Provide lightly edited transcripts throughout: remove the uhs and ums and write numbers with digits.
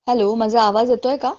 Hello, माझा आवाज येतोय का?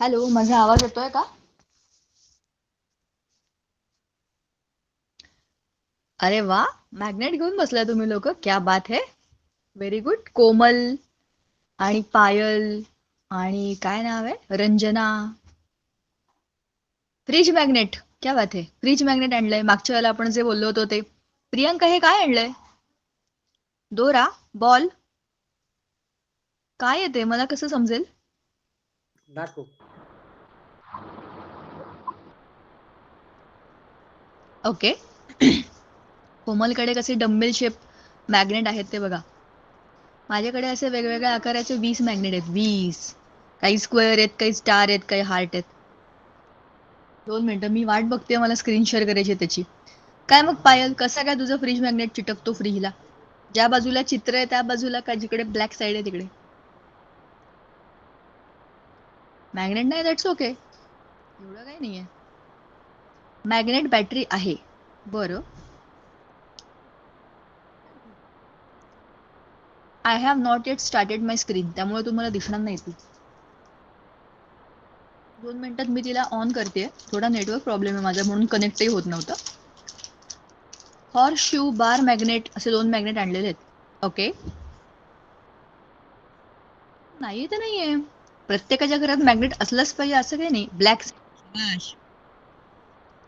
हॅलो, माझा आवाज येतोय का? अरे वा, मॅग्नेट घेऊन बसलाय तुम्ही लोक. क्या बात है. Very good. कोमल आणि पायल आणि काय नाव आहे, रंजना. Fridge magnet. क्या बात है. फ्रीज मॅग्नेट आणलंय. मागच्या वेळेला आपण जे बोललो होतो ते. प्रियांका, हे काय आणलंय? दोरा? बॉल? काय येते, मला कसं समजेल? दाखव. ओके. कोमलकडे कसे डम्बेल शेप मॅग्नेट आहेत ते बघा. माझ्याकडे असे वेगवेगळ्या आकाराचे 20 मॅग्नेट आहेत. 20. काही स्क्वेअर आहेत, काही स्टार आहेत, काही हार्ट आहेत. 2 मिनिटं, मी वाट बघते, मला स्क्रीन शेअर करायची आहे त्याची. काय मग पायल, कसा काय तुझं फ्रीज मॅग्नेट चिटकतो फ्रीजला? ज्या बाजूला चित्र आहे त्या बाजूला का, जिकडे ब्लॅक साईड आहे तिकडे? मॅग्नेट नाही, दॅट्स ओके. एवढं काही नाहीये. मॅग्नेट बॅटरी आहे. बरं. I have not eight started my screen, त्यामुळे तुम्हाला दिसणार नाही ती. 2 मिनिटात मी तिला ऑन करते. थोडा नेटवर्क प्रॉब्लेम आहे माझा, म्हणून कनेक्टही होत नव्हतं. हॉर्स शू बार मॅग्नेट असे 2 मॅग्नेट आणलेले आहेत. ओके. नाही तर नाहीये. प्रत्येकाच्या घरात मॅग्नेट असलंच पाहिजे असं काही नाही. ब्लॅक.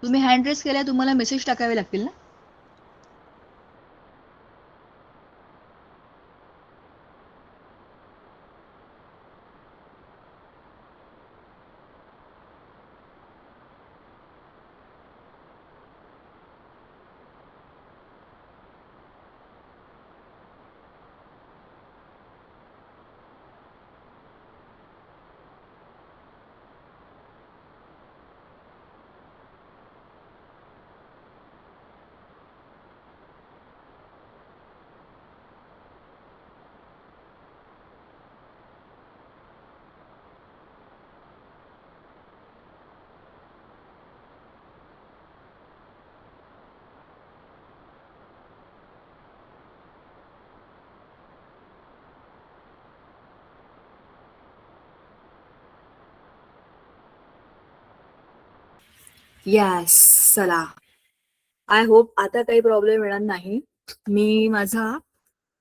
तुम्ही हँड रेस केल्या, तुम्हाला मेसेज टाकावे लागतील ना. येस, चला. आय होप आता काही प्रॉब्लेम येणार नाही. मी माझा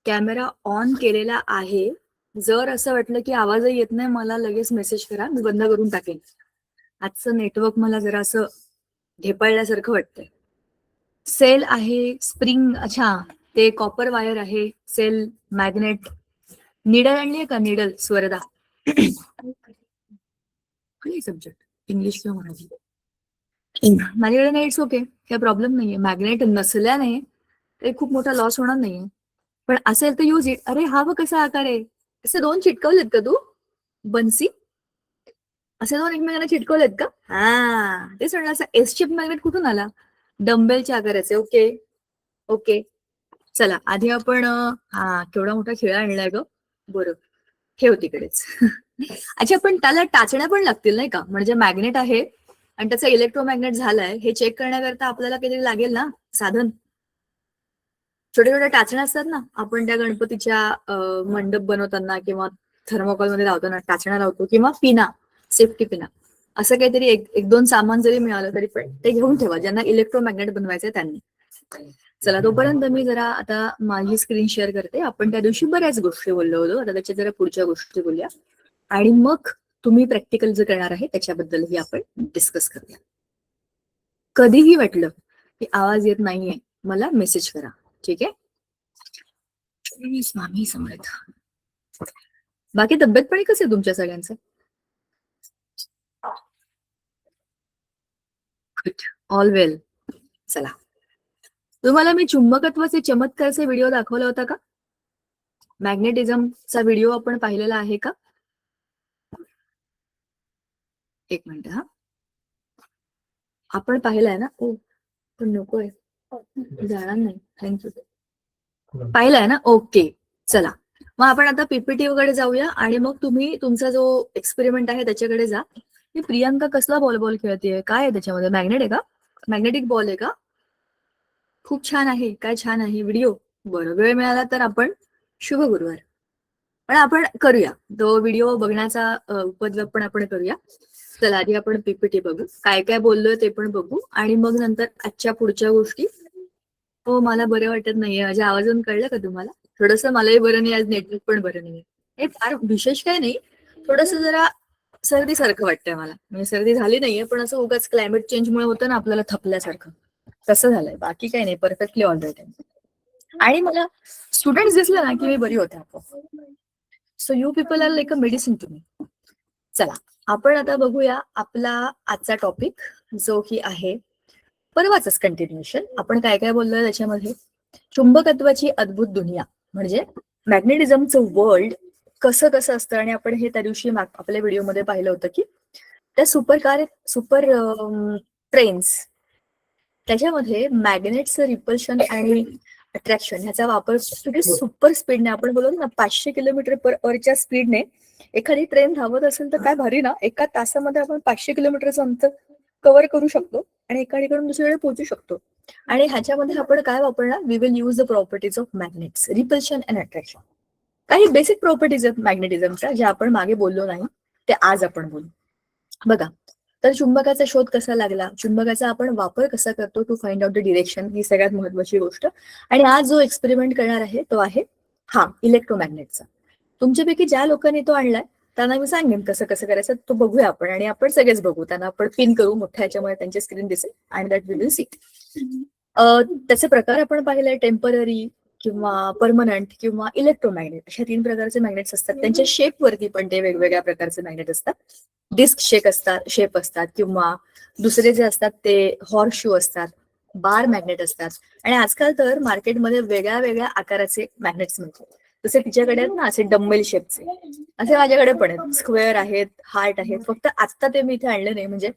कॅमेरा ऑन केलेला आहे. जर असं वाटलं की आवाजही येत नाही मला लगेच मेसेज करा, मी बंद करून टाकेन. आजचं नेटवर्क मला जरा असं ढेपाळल्यासारखं वाटतंय. सेल आहे, स्प्रिंग, अच्छा ते कॉपर वायर आहे, सेल, मॅग्नेट. निडल आणली आहे का निडल स्वरदा? सब्जेक्ट इंग्लिश किंवा मराठी? माझ्याकडे नाही, इट्स ओके, काही प्रॉब्लेम नाहीये. मॅग्नेट नसल्याने ते खूप मोठा लॉस होणार नाहीये, पण असेल तर यूज इट. अरे हा बघ कसा आकार आहे. असे दोन चिटकवलेत का तू बन्सी? असे दोन एकमेकांना चिटकवलेत का? हा तेच म्हणलं, असा एस शेप मॅग्नेट कुठून आला? डंबेलच्या आकाराचे. ओके ओके, चला आधी आपण हा केवढा मोठा खिळा आणलाय ग. बरं, ठेव तिकडेच. अच्छा, पण त्याला टाचण्या पण लागतील नाही का? म्हणजे मॅग्नेट आहे आणि त्याचा इलेक्ट्रोमॅग्नेट झालाय हे चेक करण्याकरता आपल्याला काहीतरी लागेल ना साधन. छोट्या छोट्या टाचण्या असतात ना, आपण त्या गणपतीच्या मंडप बनवताना किंवा थर्मोकॉल मध्ये लावताना टाचण्या लावतो, किंवा पिना, सेफ्टी पिना. असं काहीतरी एक दोन सामान जरी मिळालं तरी पण ते घेऊन ठेवा, ज्यांना इलेक्ट्रोमॅग्नेट बनवायचंय त्यांनी. चला, तोपर्यंत मी जरा आता माझी स्क्रीन शेअर करते. आपण त्या दिवशी बऱ्याच गोष्टी बोललो होतो, आता त्याच्या जरा पुढच्या गोष्टी बोलूया आणि मग तुम्ही प्रॅक्टिकल जे करणार आहे त्याच्याबद्दलही आपण डिस्कस करूया. कधीही वाटलं की आवाज येत नाहीये मला मेसेज करा, ठीक आहे? स्वामी समर्थ. बाकी तब्येत पाणी कसं आहे तुमच्या सगळ्यांचं? गुड, ऑल वेल. चला, तुम्हाला मी चुंबकत्वाचे चमत्कारचे व्हिडिओ दाखवला होता का? मॅग्नेटिझमचा व्हिडिओ आपण पाहिलेला आहे का? एक मिनिट हा, आपण पाहिलाय ना? ओ पण नकोय, जाणार नाही, थँक्यू. पाहिलाय ना? ओके, चला मग आपण आता पीपीटी वगैरे जाऊया आणि मग तुम्ही तुमचा जो एक्सपेरिमेंट आहे त्याच्याकडे जा. ही प्रियांका कसला बॉल खेळतेय? काय आहे त्याच्यामध्ये? मॅग्नेट आहे का? मॅग्नेटिक बॉल आहे का? खूप छान आहे, काय छान आहे व्हिडिओ. बरं, वेळ मिळाला तर आपण शुभ गुरुवार, पण आपण करूया तो व्हिडिओ बघण्याचा उपद्व्याप पण आपण करूया. चला आधी आपण पीपीटी बघू, काय काय बोललोय ते पण बघू आणि मग नंतर आजच्या पुढच्या गोष्टी. हो, मला बरं वाटत नाहीये, माझ्या आवाजातून कळलं का तुम्हाला? थोडंसं मलाही बरं नाही, आज नेटवर्क पण बरं नाहीये. हे फार विशेष काय नाही, थोडस जरा सर्दी सारखं वाटतंय मला. म्हणजे सर्दी झाली नाहीये, पण असं उगाच क्लायमेट चेंजमुळे होतं ना आपल्याला थकल्यासारखं, तसं झालंय. बाकी काही नाही, परफेक्टली ऑलराईट आहे. आणि मला स्टुडंट दिसले ना की मी बरी होते आपोआप. So you people are like a medicine to me. चला, आपण आता बघूया आपला आजचा टॉपिक, जो की आहे परवाचंच कंटिन्युएशन. आपण काय काय बोललोय त्याच्यामध्ये? चुंबकत्वाची अद्भुत दुनिया, म्हणजे मॅग्नेटिझमचं वर्ल्ड कसं कसं असतं. आणि आपण हे त्या दिवशी आपल्या व्हिडिओमध्ये पाहिलं होतं की त्या सुपर ट्रेन्स, त्याच्यामध्ये मॅग्नेटचं रिपल्शन आणि अट्रॅक्शन ह्याचा वापर सुपर स्पीडने, आपण बोलतो ना 500 किलोमीटर पर अवरच्या स्पीडने एखादी ट्रेन धावत असेल तर काय भारी ना. एका तासामध्ये आपण 500 किलोमीटरचं अंतर कव्हर करू शकतो आणि एका ठिकाणून दुसरीकडे पोहोचू शकतो. आणि ह्याच्यामध्ये आपण काय वापरणार? We will use the properties of magnets, repulsion and attraction. काही बेसिक प्रॉपर्टीज आहेत मॅग्नेटिझमच्या, ज्या आपण मागे बोललो नाही, ते आज आपण बोलू. बघा, तर चुंबकाचा शोध कसा लागला, चुंबकाचा आपण वापर कसा करतो to find out the direction, ही सगळ्यात महत्वाची गोष्ट. आणि आज जो एक्सपेरिमेंट करणार आहे तो आहे हा इलेक्ट्रोमॅग्नेटचा. तुमच्यापैकी ज्या लोकांनी तो आणलाय त्यांना मी सांगेन कसं कसं करायचं, तो बघूया आपण. आणि आपण सगळेच बघू, त्यांना आपण पिन करू मोठ्या ह्याच्यामध्ये, त्यांची स्क्रीन दिसेल आणि दॅट वी विल सी. त्याचे प्रकार आपण पाहिले, टेम्पररी किंवा परमनंट किंवा इलेक्ट्रोमॅग्नेट, अशा 3 प्रकारचे मॅग्नेट्स असतात. त्यांच्या शेप वरती पण ते वेगवेगळ्या प्रकारचे मॅग्नेट असतात. डिस्क शेप असतात, किंवा दुसरे जे असतात ते हॉर्स शू असतात, बार मॅग्नेट असतात. आणि आजकाल तर मार्केटमध्ये वेगळ्या वेगळ्या आकाराचे मॅग्नेट्स मिळतात. जसे तिच्याकडे आहेत ना असे डम्बेल शेपचे, असे माझ्याकडे पण आहेत. स्क्वेअर आहेत, हार्ट आहेत. फक्त आता ते मी इथे आणले नाही, म्हणजे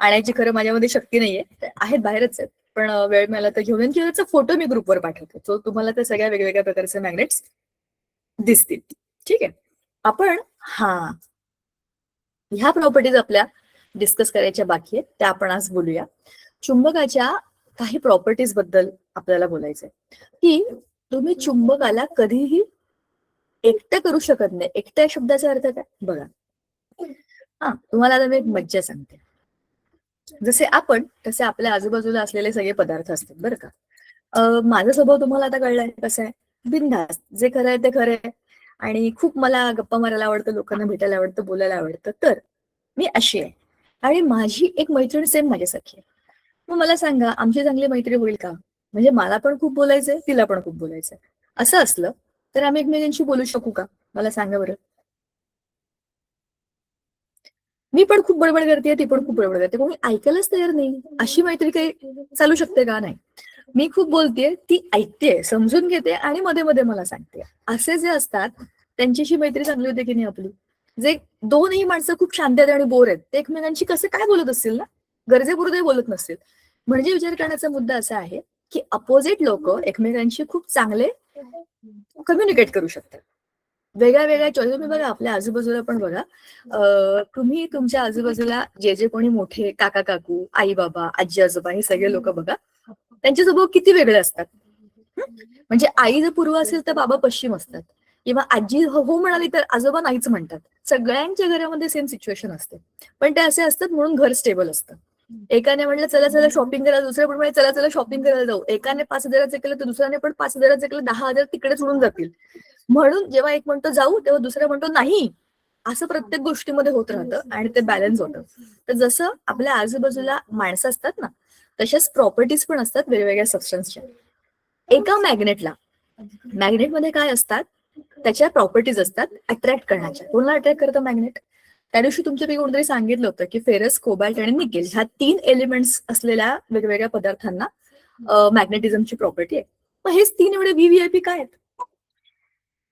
आणायची खरं माझ्यामध्ये शक्ती नाहीये. आहेत, बाहेरच आहेत, पण वेळ मिळाला तर घेऊन येईन, किंवा त्याचा फोटो मी ग्रुपवर पाठवते, तो तुम्हाला त्या सगळ्या वेगवेगळ्या प्रकारचे मॅग्नेट्स दिसतील. ठीक आहे, आपण ह्या प्रॉपर्टीज आपल्या डिस्कस करायच्या बाकी आहेत, त्या आपण आज बोलूया. चुंबकाच्या काही प्रॉपर्टीज बद्दल आपल्याला बोलायचंय, की तुम्ही चुंबकाला कधीही एकटं करू शकत नाही. एकट्या शब्दाचा अर्थ काय बघा. तुम्हाला आता मी एक मज्जा सांगते. जसे आपण तसे आपल्या आजूबाजूला असलेले सगळे पदार्थ असतात बरं का. माझा स्वभाव तुम्हाला आता कळलाय कसा आहे, बिनधास्त, जे खरं आहे ते खरं आहे. आणि खूप मला गप्पा मारायला आवडतं, लोकांना भेटायला आवडतं, बोलायला आवडतं. तर मी अशी आहे. आणि माझी एक मैत्रीण सेम माझ्यासारखी आहे. मग मला सांगा, आमची चांगली मैत्री होईल का? म्हणजे मला पण खूप बोलायचंय, तिला पण खूप बोलायचंय. असं असलं तर आम्ही एकमेकांशी बोलू शकू का? मला सांगा बरं. मी पण खूप बडबड करते, ती पण खूप बडबड करते, कोणी ऐकायलाच तयार नाही. अशी मैत्री काही चालू शकते का? नाही. मी खूप बोलतेय, ती ऐकते, समजून घेते आणि मध्ये मध्ये मला सांगते. असे जे असतात त्यांच्याशी मैत्री चांगली होते की नाही आपली. जे दोनही माणसं खूप शांत आहेत आणि बोर आहेत, ते एकमेकांशी कसं काय बोलत असतील ना, गरजेपुरते बोलत नसतील. म्हणजे विचार करण्याचा मुद्दा असा आहे की अपोजिट लोक एकमेकांशी खूप चांगले कम्युनिकेट करू शकतात. वेगळ्या वेगळ्या चॉईस. तुम्ही बघा आपल्या आजूबाजूला पण बघा, तुम्ही तुमच्या आजूबाजूला जे जे कोणी मोठे काका काकू, आई बाबा, आजी आजोबा, हे सगळे लोक बघा, त्यांचे स्वभाव किती वेगळे असतात. म्हणजे आई जर पूर्व असेल तर बाबा पश्चिम असतात, किंवा आजी हो म्हणाली तर आजोबा नाहीच म्हणतात. सगळ्यांच्या घरामध्ये सेम सिच्युएशन असते, पण ते असे असतात म्हणून घर स्टेबल असतं. एकाने म्हटलं चला चला शॉपिंग करायला, दुसऱ्या पण म्हणे चला चला शॉपिंग करायला जाऊ. एकाने 5,000चं केलं तर दुसऱ्याने पण 5,000चं केलं, 10,000 तिकडे सोडून जातील. म्हणून जेव्हा एक म्हणतो जाऊ तेव्हा दुसरा म्हणतो नाही. असं प्रत्येक गोष्टीमध्ये होत राहतं आणि ते बॅलन्स होतं. तर जसं आपल्या आजूबाजूला माणसं असतात ना, तशाच प्रॉपर्टीज पण असतात वेगवेगळ्या सबस्टन्सच्या. एका मॅग्नेटमध्ये काय असतात, त्याच्या प्रॉपर्टीज असतात अट्रॅक्ट करण्याच्या. कोणाला अट्रॅक्ट करतं मॅग्नेट? त्या दिवशी तुमच्यापैकी कोणतरी सांगितलं होतं की फेरस, कोबाल्ट आणि निकेल ह्या 3 एलिमेंट्स असलेल्या वेगवेगळ्या पदार्थांना मॅग्नेटिझमची प्रॉपर्टी आहे. मग हेच 3 एवढे व्हीव्हीआयपी काय आहेत?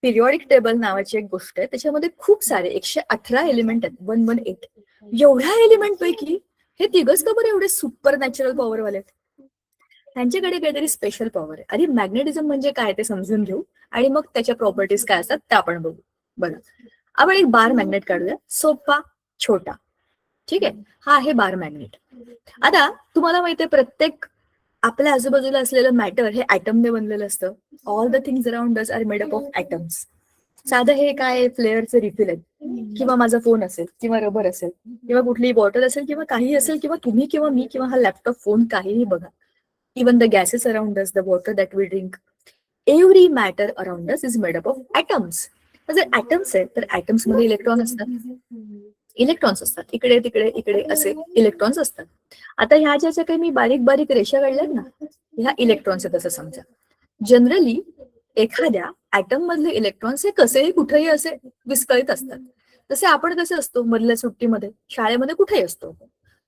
पिरियॉडिक टेबल नावाची एक गोष्ट आहे, त्याच्यामध्ये खूप सारे 118 एलिमेंट आहेत, 118. एवढ्या एलिमेंट पैकी हे तिघच का बरं एवढे सुपर नॅचरल पॉवरवाले आहेत? त्यांच्याकडे काहीतरी स्पेशल पॉवर आहे. आधी मॅग्नेटिझम म्हणजे काय ते समजून घेऊ आणि मग त्याच्या प्रॉपर्टीज काय असतात त्या आपण बघू. बघा, आपण एक बार मॅग्नेट काढूया, सोपा, छोटा. ठीक आहे, हा आहे बार मॅग्नेट. आता तुम्हाला माहिती आहे, प्रत्येक आपल्या आजूबाजूला असलेलं मॅटर हे ऍटमने बनलेलं असतं. All the things around us are made up of atoms. साधं हे काय फ्लेअरचे रिफिल आहेत, किंवा माझा फोन असेल, किंवा रबर असेल, किंवा कुठलीही बॉटल असेल, किंवा काही असेल, किंवा तुम्ही किंवा मी किंवा हा लॅपटॉप, फोन, काहीही बघा. Even the gases around us, the water that we drink, every matter around us is made up of atoms. जर ऍटम्स आहेत तर ऍटम्स मध्ये इलेक्ट्रॉन असतात. इलेक्ट्रॉन्स असतात इकडे तिकडे इकडे असे इलेक्ट्रॉन्स असतात. आता ह्या ज्याच्या काही मी बारीक बारीक रेषा काढल्यात ना, ह्या इलेक्ट्रॉन्स आहेत असं समजा. जनरली एखाद्या ऍटम मधले इलेक्ट्रॉन्स हे कसेही कुठेही असे विस्कळीत असतात. जसे आपण कसे असतो मधल्या सुट्टीमध्ये, शाळेमध्ये कुठेही असतो,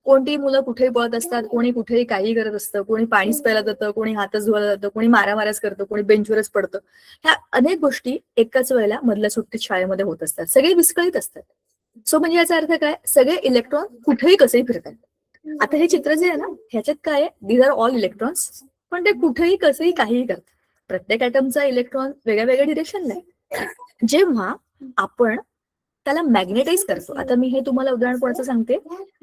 कोणती मुलं कुठेही पळत असतात, कोणी कुठेही काही करत असतं, कोणी पाणीच प्यायला जातं, कोणी हातच धुवायला जातं, कोणी मारामाऱ्याच करतं, कोणी बेंचवरच पडतं. ह्या अनेक गोष्टी एकाच वेळेला मधल्या सुट्टीत शाळेमध्ये होत असतात, सगळे विस्कळीत असतात. सो म्हणजे याचा अर्थ काय, सगळे इलेक्ट्रॉन कुठेही कसेही फिरतात. आता हे चित्र जे आहे ना, ह्याच्यात काय आहे, दीज आर ऑल इलेक्ट्रॉन्स, पण ते कुठेही कसेही काहीही करतात. प्रत्येक ऍटमचा इलेक्ट्रॉन वेगळ्या वेगळ्या डिरेक्शनला आहे. जेव्हा आपण त्याला मॅग्नेटाइज करतो, आता मी हे तुम्हाला उदाहरण कोणाचं सांगते,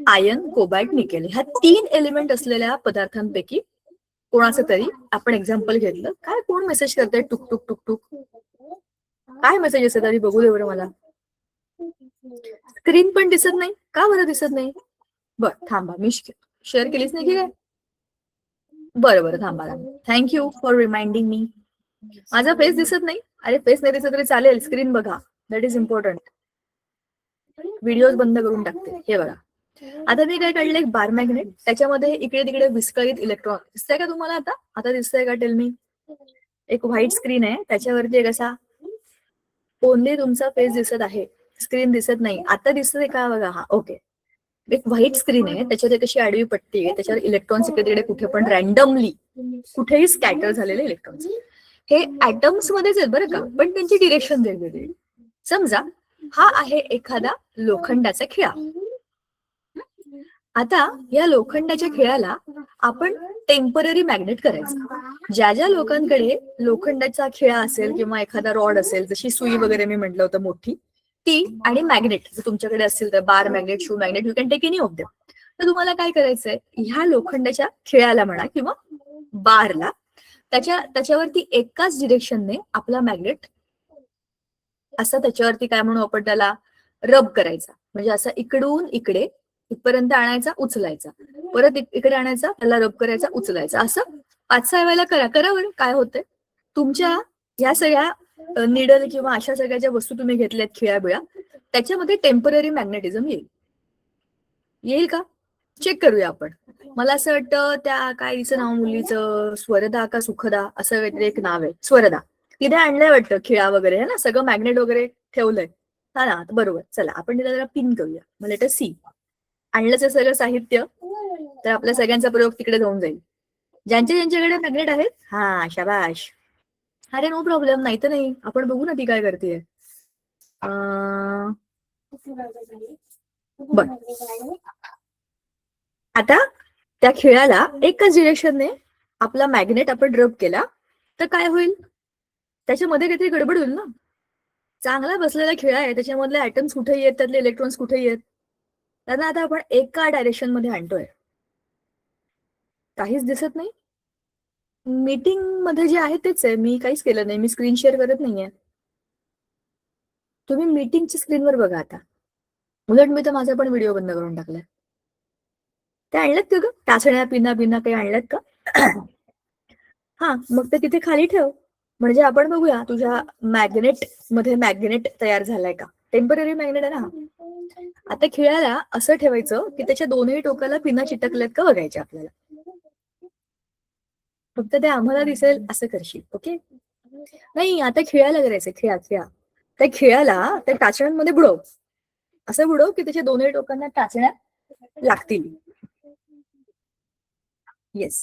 आयर्न, कोबाल्ट, निकेल ह्या 3 एलिमेंट असलेल्या पदार्थांपैकी कोणाचं तरी आपण एक्झाम्पल घेतलं. काय, कोण मेसेज करतंय टुक टुक टुक टुक? काय मेसेज असेल तरी बघू दे बरं मला. स्क्रीन पण दिसत नाही का? बरं दिसत नाही? बरं थांबा, मी शेअर केलीच नाही की काय? बरं बरं थांबा. Thank you for reminding me. माझा फेस दिसत नाही? अरे फेस नाही दिसत तरी चालेल, स्क्रीन बघा, दॅट इज इम्पॉर्टंट. व्हिडिओज बंद करून टाकते. हे बघा, आता मी काय काढलं, एक बार मॅग्नेट, त्याच्यामध्ये इकडे तिकडे विस्कळीत इलेक्ट्रॉन दिसतंय का तुम्हाला? आता आता दिसतंय का? Tell me. एक व्हाईट स्क्रीन आहे, त्याच्यावरती एक असा ओनली तुमचा फेस दिसत आहे, स्क्रीन दिसत नाही. आता दिसतंय का? बघा, हा ओके. एक व्हाईट स्क्रीन आहे, त्याच्यात एक अशी आडवी पट्टी आहे, त्याच्यावर इलेक्ट्रॉन्स इकडे तिकडे कुठे पण रॅन्डमली कुठेही स्कॅटर झालेले इलेक्ट्रॉन्स. हे ऍटम्स मध्येच आहेत बरं का, पण त्यांची डिरेक्शन वेगवेगळी. समजा हा आहे एखादा लोखंडाचा खिळा. आता या लोखंडाच्या खिळ्याला आपण टेम्पररी मॅग्नेट करायचं. ज्या ज्या लोकांकडे लोखंडाचा खिळा असेल किंवा एखादा रॉड असेल, जशी सुई वगैरे मी म्हटलं होतं मोठी, ती आणि मॅग्नेट जर तुमच्याकडे असतील तर bar magnet, shoe magnet, you can take any of them. तर तुम्हाला काय करायचंय, ह्या लोखंडाच्या खिळ्याला म्हणा किंवा बारला, त्याच्यावरती एकाच डिरेक्शनने आपला मॅग्नेट असा त्याच्यावरती काय म्हणू आपण त्याला, रब करायचा. म्हणजे असं इकडून इकडे इथपर्यंत आणायचा, उचलायचा, परत इकडे आणायचा, त्याला रब करायचा, उचलायचा, असं 5-6 वेळेला करा बरं. काय होतंय तुमच्या या सगळ्या निडल किंवा अशा सगळ्या ज्या वस्तू तुम्ही घेतल्यात खिळ्याबिळा, त्याच्यामध्ये टेम्पररी मॅग्नेटिझम येईल का चेक करूया आपण. मला असं वाटतं त्या काय हिचं नाव मुलीचं, स्वरदा का सुखदा असं वगैरे एक नाव आहे, स्वरदा. तिने आणलंय वाटतं खिळा वगैरे, है ना, सगळं मॅग्नेट वगैरे ठेवलंय. हा ना, बरोबर. चला आपण तिला जरा पिन करूया. मला लेटर सी आणलंच आहे सगळं साहित्य, तर आपल्या सगळ्यांचा प्रयोग तिकडे जाऊन जाईल. ज्यांच्याकडे मॅग्नेट आहेत, हा शाबाश. अरे नो प्रॉब्लेम, नाही तर नाही, आपण बघू ना ती काय करते. बर, आता त्या खिळ्याला एकच डिरेक्शनने आपला मॅग्नेट आपण रब केला तर काय होईल, त्याच्यामध्ये काहीतरी गडबड होईल ना. चांगला बसलेला खिळा आहे, त्याच्यामधले ऍटम्स कुठे येत, त्यातले इलेक्ट्रॉन्स कुठे येत, त्यांना आता आपण एका डायरेक्शन मध्ये आणतोय. काहीच दिसत नाही. मीटिंग मध्ये जे आहे तेच आहे, मी काहीच केलं नाही, मी स्क्रीन शेअर करत नाहीये. तुम्ही मीटिंगच्या स्क्रीनवर बघा आता. उलट मी तर माझा पण व्हिडिओ बंद करून टाकलाय. ते आणल्यात का ग टाचण्या, पिना काही आणल्यात का? हा, मग ते तिथे खाली ठेव, म्हणजे आपण बघूया तुझ्या मॅग्नेट मध्ये मॅग्नेट तयार झालाय का. टेम्पररी मॅग्नेट आहे ना. आता खिळ्याला असं ठेवायचं की त्याच्या दोन्ही टोकाला पिना चिटकल्यात का बघायचे आपल्याला. फक्त ते आम्हाला दिसेल असं करशील, ओके. नाही, आता खिळ्याला करायचं, खिळा त्या खिळ्याला त्या टाचण्यांमध्ये बुडव, असं बुडव की त्याच्या दोन्ही टोकांना टाचण्या लागतील. येस.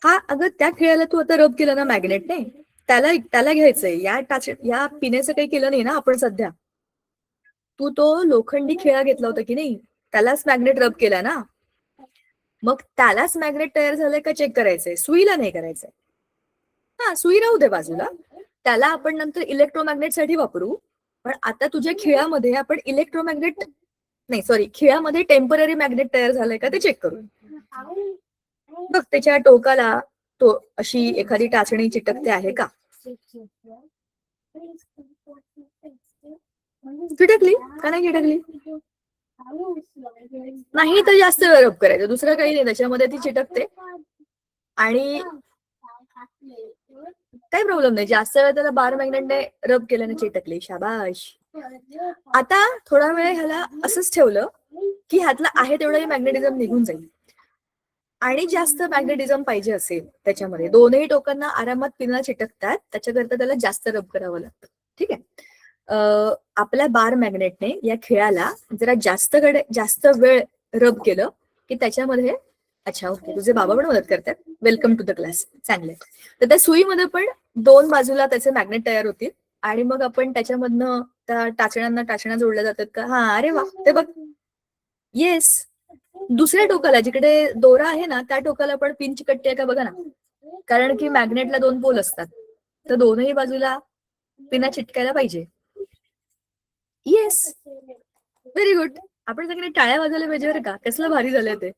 हा, अगं त्या खिळ्याला तू आता रब केलं ना मॅग्नेटने, त्याला घ्यायचंय. या पिण्याचं काही केलं नाही ना आपण सध्या. तू तो लोखंडी खिळा घेतला होता की नाही, त्यालाच मॅग्नेट रब केला ना. मग त्यालाच मॅग्नेट तयार झालंय का चेक करायचंय, सुईला नाही करायचंय. हा, सुई राहू दे बाजूला, त्याला आपण नंतर इलेक्ट्रोमॅग्नेट साठी वापरू. पण आता तुझ्या खिळ्यामध्ये आपण इलेक्ट्रोमॅग्नेट नाही, सॉरी, खिळ्यामध्ये टेम्पररी मॅग्नेट तयार झालंय का ते चेक करू. बघ त्याच्या टोकाला तो अशी एखादी टाचणी चिटकते आहे का. चिटकली का नाही चिटकली. नाही तर जास्त वेळ रब करायचं, दुसरं काही नाही, त्याच्यामध्ये ती चिटकते. आणि काही प्रॉब्लेम नाही, जास्त वेळ त्याला बार मॅग्नेटने रब केल्याने चिटकली, शाबाश. आता थोडा वेळ ह्याला असंच ठेवलं की ह्यातला आहे तेवढं मॅग्नेटिझम निघून जाईल. आणि जास्त मॅग्नेटिझम पाहिजे असेल त्याच्यामध्ये, दोनही टोकांना आरामात पिना चिटकतात, त्याच्याकरता त्याला जास्त रब करावं लागतं. ठीक आहे. आपल्या बार मॅग्नेटने या खिळ्याला जरा जास्त वेळ रब केलं की त्याच्यामध्ये, अच्छा ओके, तुझे बाबा पण मदत करतात, वेलकम टू द क्लास, चांगले. तर त्या सुईमध्ये पण दोन बाजूला त्याचे मॅग्नेट तयार होतील आणि मग आपण त्याच्यामधनं त्या टाचण्या जोडल्या जातात का. हा, अरे वा, ते बघ. येस, दुसऱ्या टोकाला जिकडे दोरा आहे ना त्या टोकाला पण पिन चिकटते का बघा ना, कारण की मॅग्नेटला 2 पोल असतात, तर दोनही बाजूला पिना चिटकायला पाहिजे. Yes, very good. आपण सगळे टाळ्या वाजवल्या पाहिजे बरं का, कसलं भारी झालं ते,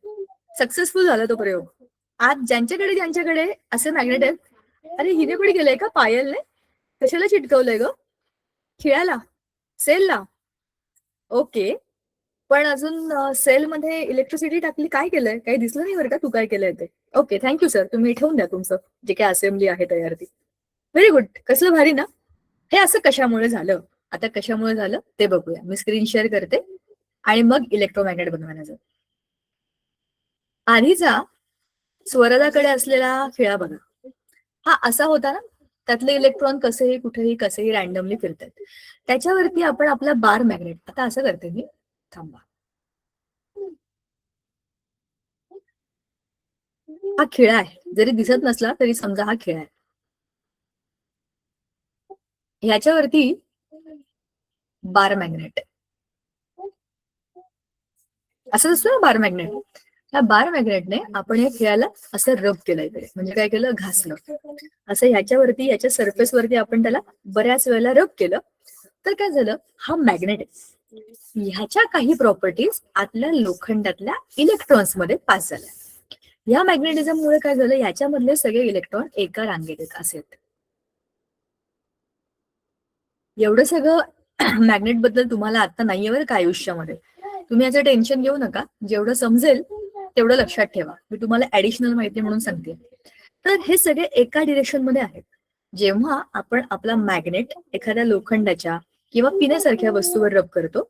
सक्सेसफुल झाला तो प्रयोग. आज ज्यांच्याकडे असे मॅग्नेट आहेत, अरे हिने पण केलंय का पायलने, कशाला चिटकवलंय ग खिळ्याला, सेलला, ओके. पण अजून सेलमध्ये इलेक्ट्रिसिटी टाकली, काय केलंय, काही दिसलं नाही बरं का तू काय केलंय ते. ओके, थँक्यू सर, तुम्ही ठेवून द्या तुमचं जे काय असेंब्ली आहे तयार ती. व्हेरी गुड, कसलं भारी ना. हे असं कशामुळे झालं, आता कशामुळे झालं ते बघूया. मी स्क्रीन शेअर करते आणि मग इलेक्ट्रोमॅग्नेट बनवायला जाऊ. आधीचा स्वरदाकडे असलेला खिळा बघा, हा असा होता ना, त्यातले इलेक्ट्रॉन कसेही रॅन्डमली फिरतात. त्याच्यावरती आपण आपला बार मॅग्नेट, आता असं करते मी, थांबा, हा खिळा आहे, जरी दिसत नसला तरी समजा हा खिळा आहे. ह्याच्यावरती बार मॅग्नेट, असं असतं ना बार मॅग्नेट. त्या बार मॅग्नेटने आपण या खिळ्याला असं रब केलं इकडे, म्हणजे काय केलं, घासलं असं ह्याच्यावरती, याच्या सरफेस वरती आपण त्याला बऱ्याच वेळेला रब केलं, तर काय झालं, हा मॅग्नेट आहे, ह्याच्या काही प्रॉपर्टीज आतल्या लोखंडातल्या इलेक्ट्रॉन्स मध्ये पास झाल्या. या मॅग्नेटिझम मुळे काय झालं, याच्यामधले सगळे इलेक्ट्रॉन एका रांगेत येत असे. एवढं सगळं मॅग्नेट बद्दल तुम्हाला आता नाहीये बरं का आयुष्यामध्ये, तुम्ही याचं टेन्शन घेऊ नका, जेवढं समजेल तेवढं लक्षात ठेवा. मी तुम्हाला ऍडिशनल माहिती म्हणून सांगते. तर हे सगळे एका डिरेक्शन मध्ये आहेत. जेव्हा आपण आपला मॅग्नेट एखाद्या लोखंडाच्या किंवा पिण्यासारख्या वस्तूवर रब करतो,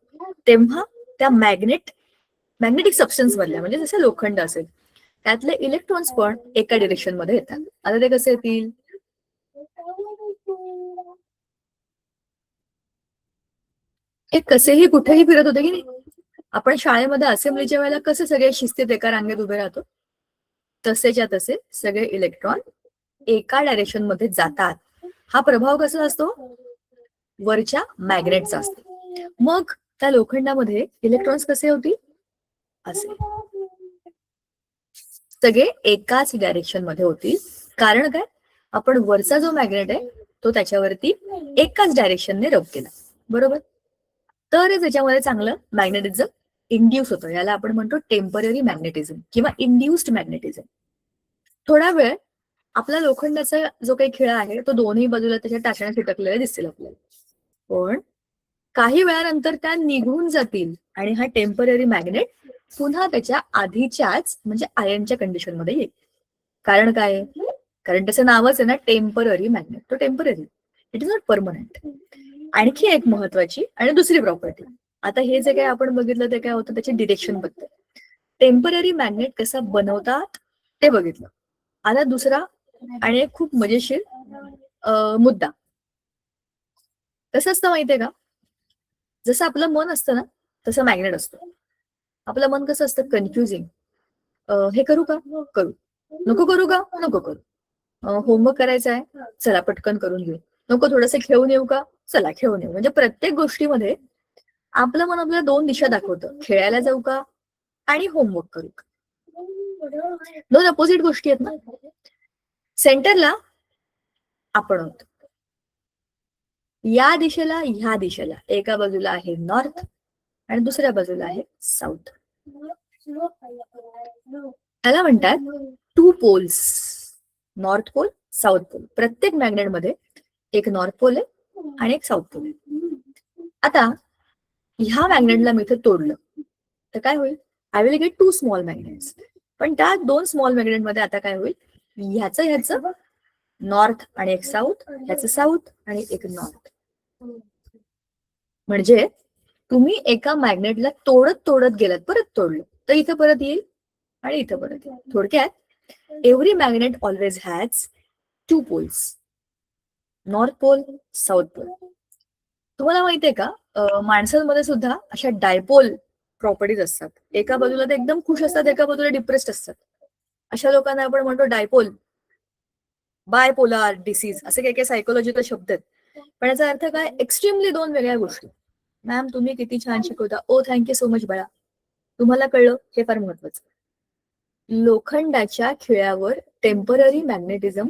तेव्हा त्या मॅग्नेटिक सबस्टन्स मधल्या, म्हणजे जसं लोखंड असेल, त्यातले इलेक्ट्रॉन्स पण एका डिरेक्शन मध्ये येतात. आता ते कसे येतील? हे कसेही कुठेही फिरत होते की नाही? आपण शाळेमध्ये असेंब्लीच्या वेळेला कसे सगळे शिस्तीत एका रांगेत उभे राहतो, तसेच्या तसे सगळे इलेक्ट्रॉन एका डायरेक्शन मध्ये जातात. हा प्रभाव कसा असतो? वरच्या मॅग्नेटचा असतो. मग त्या लोखंडामध्ये इलेक्ट्रॉन्स कसे होतील? असे सगळे एकाच डायरेक्शन मध्ये होतील. कारण काय? आपण वरचा जो मॅग्नेट आहे तो त्याच्यावरती एकाच डायरेक्शनने रब केला, बरोबर? तर त्याच्यामध्ये चांगलं मॅग्नेटिझम इंड्यूस होतं. याला आपण म्हणतो टेम्पररी मॅग्नेटिझम किंवा इंड्युस्ड मॅग्नेटिझम. थोडा वेळ आपला लोखंडाचा जो काही खिळा आहे तो दोन्ही बाजूला त्याच्या टाचण्या चिटकलेल्या दिसतील आपल्याला, पण काही वेळानंतर त्या निघून जातील आणि हा टेम्पररी मॅग्नेट पुन्हा त्याच्या आधीच्याच म्हणजे आयनच्या कंडिशन मध्ये येईल. कारण काय? कारण त्याचं नावच आहे ना, टेम्पररी मॅग्नेट. तो temporary, it is not permanent. आणखी एक महत्वाची आणि दुसरी प्रॉपर्टी. आता हे जे काही आपण बघितलं ते काय होतं, त्याची डिरेक्शन बद्दल. टेम्पररी मॅग्नेट कसा बनवतात ते बघितलं. आता दुसरा आणि एक खूप मजेशीर मुद्दा. कसं असतं माहितीये का? जसं आपलं मन असतं ना, तसं मॅग्नेट असतं. आपलं मन कसं असतं? कन्फ्युजिंग. हे करू का? करू. नको करू का? नको करू. होमवर्क करायचा आहे, चला पटकन करून घेऊ. नको थोडंसं खेळून येऊ का? चला खेळून येऊ. म्हणजे प्रत्येक गोष्टीमध्ये आपलं मन आपल्याला दोन दिशा दाखवतं. खेळायला जाऊ का आणि होमवर्क करू का? दोन अपोजिट गोष्टी आहेत ना. सेंटरला आपण आहोत. या दिशेला ह्या दिशेला एका बाजूला आहे नॉर्थ आणि दुसऱ्या बाजूला आहे साऊथ. त्याला म्हणतात two poles, north pole, south pole. प्रत्येक मॅग्नेटमध्ये एक नॉर्थ पोल आहे आणि एक साऊथ पोल आहे. आता ह्या मॅग्नेटला मी इथे तोडलं तर काय होईल? I will get two small magnets. पण त्या दोन स्मॉल मॅग्नेटमध्ये आता काय होईल? ह्याचं नॉर्थ आणि एक साऊथ, ह्याचं साऊथ आणि एक नॉर्थ. म्हणजे तुम्ही एका मॅग्नेटला तोडत तोडत गेलात, परत तोडलं तर इथं परत येईल आणि इथं परत येईल. थोडक्यात every magnet always has two poles, north pole, south pole. तुम्हाला माहितीये का, माणसांमध्ये सुद्धा अशा डायपोल प्रॉपर्टीज असतात. एका बाजूला ते एकदम खुश असतात, एका बाजूला डिप्रेस्ड असतात. अशा लोकांना आपण म्हणतो डायपोल, बायपोलार डिसीज, असे काही काही सायकोलॉजिकल शब्द आहेत. पण याचा अर्थ काय? एक्स्ट्रीमली दोन वेगळ्या गोष्टी. मॅम तुम्ही किती छान शिकवता. ओ थँक्यू सो मच बाळा, तुम्हाला कळलं हे फार महत्वाचं. लोखंडाच्या खिळ्यावर टेम्पररी मॅग्नेटिझम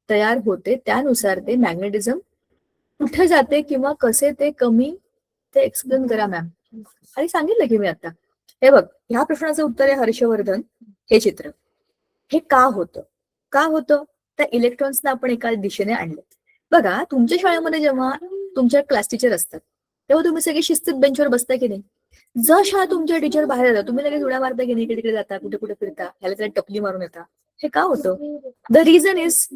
तयार होते, त्यानुसार ते मॅग्नेटिझम कुठे जाते किंवा कसे ते कमी ते एक्सप्लेन करा मॅम. आणि सांगितलं की मी आता. हे बघ, ह्या प्रश्नाचं उत्तर आहे हर्षवर्धन. हे चित्र हे का होतं? का होतं? त्या इलेक्ट्रॉन्सना आपण एका दिशेने आणले. बघा, तुमच्या शाळेमध्ये जेव्हा तुमच्या क्लास टीचर असतात तेव्हा तुम्ही सगळे शिस्तीत बेंचवर बसता की नाही? जशा तुमच्या टीचर बाहेर जातात तुम्ही लगेच उड्या मारता की नाही? इकडे तिकडे जाता, कुठे कुठे फिरता, ह्याला त्याला टपली मारून येता. हे का होतं? द रिझन इज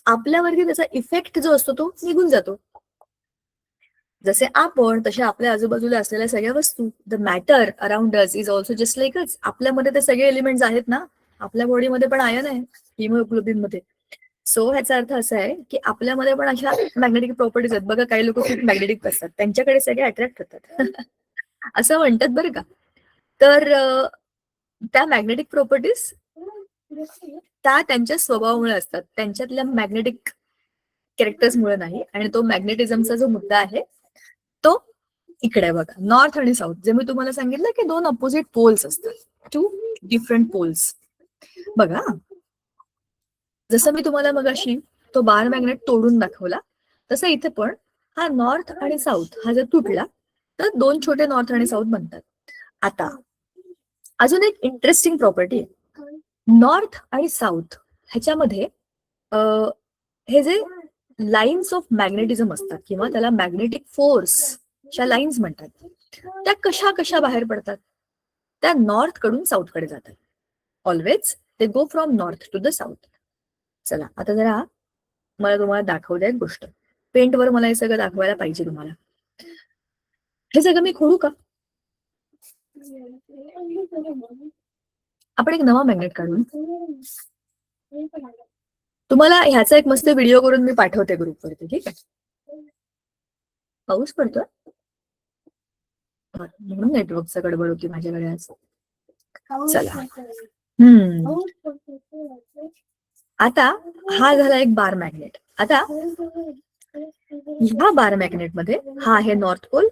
आपल्यावरती त्याचा इफेक्ट जो असतो तो निघून जातो. जसे आपण तसे आपल्या आजूबाजूला असलेल्या सगळ्या वस्तू. The matter around us is also just like us. आपल्यामध्ये ते सगळे एलिमेंट्स आहेत ना. आपल्या बॉडीमध्ये पण आयन आहे हिमोग्लोबिन मध्ये. सो ह्याचा अर्थ असा आहे की आपल्यामध्ये पण अशा मॅग्नेटिक प्रॉपर्टीज आहेत. बघा, काही लोक खूप मॅग्नेटिक असतात, त्यांच्याकडे सगळे अट्रॅक्ट होतात असं म्हणतात बरं का. तर त्या मॅग्नेटिक प्रॉपर्टीज त्या त्यांच्या स्वभावामुळे असतात, त्यांच्यातल्या मॅग्नेटिक कॅरेक्टर्समुळे नाही. आणि तो मॅग्नेटिझमचा जो मुद्दा आहे तो इकडे बघा, नॉर्थ आणि साऊथ. जे मी तुम्हाला सांगितलं की दोन अपोजिट पोल्स असतात, टू डिफरंट पोल्स. बघा, जसं मी तुम्हाला मगाशी तो बार मॅग्नेट तोडून दाखवला, तसं इथे पण हा नॉर्थ आणि साऊथ हा जर तुटला तर दोन छोटे नॉर्थ आणि साऊथ बनतात. आता अजून एक इंटरेस्टिंग प्रॉपर्टी आहे. नॉर्थ आणि साऊथ ह्याच्यामध्ये हे जे लाईन्स ऑफ मॅग्नेटिझम असतात किंवा त्याला मॅग्नेटिक फोर्सच्या लाईन्स म्हणतात, त्या कशा कशा बाहेर पडतात? त्या नॉर्थ कडून साऊथ कडे जातात. Always they go from north to the south. चला आता जरा मला तुम्हाला दाखवू द्या एक गोष्ट. पेंटवर मला हे सगळं दाखवायला पाहिजे तुम्हाला. हे सगळं मी खोडू का? आपण एक नवा मॅग्नेट काढू. तुम्हाला ह्याचा एक मस्त व्हिडिओ करून मी पाठवते ग्रुपवरती, ठीक आहे? पाऊस पडतोय म्हणून नेटवर्कचा गडबड होती माझ्याकडे आज. चला. आता हा झाला एक बार मॅग्नेट. आता ह्या बार मॅग्नेट मध्ये हा आहे नॉर्थ पोल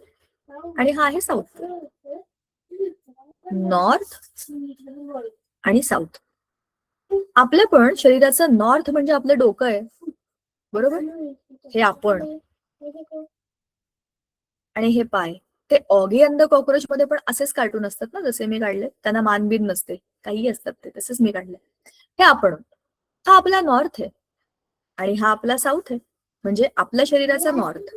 आणि हा आहे साऊथ पोल. नॉर्थ आणि साऊथ. आपलं पण शरीराचं नॉर्थ म्हणजे आपलं डोकं आहे, बरोबर? हे आपण आणि हे पाय. ते ऑगी अँड द कॉकरोच मध्ये पण असेच कार्टून असतात ना, जसे मी काढले. त्यांना मानबीन नसते, काही असतात ते, तसेच मी काढले. हे आपण. हा आपला नॉर्थ आहे आणि हा आपला साऊथ आहे. म्हणजे आपल्या शरीराचा नॉर्थ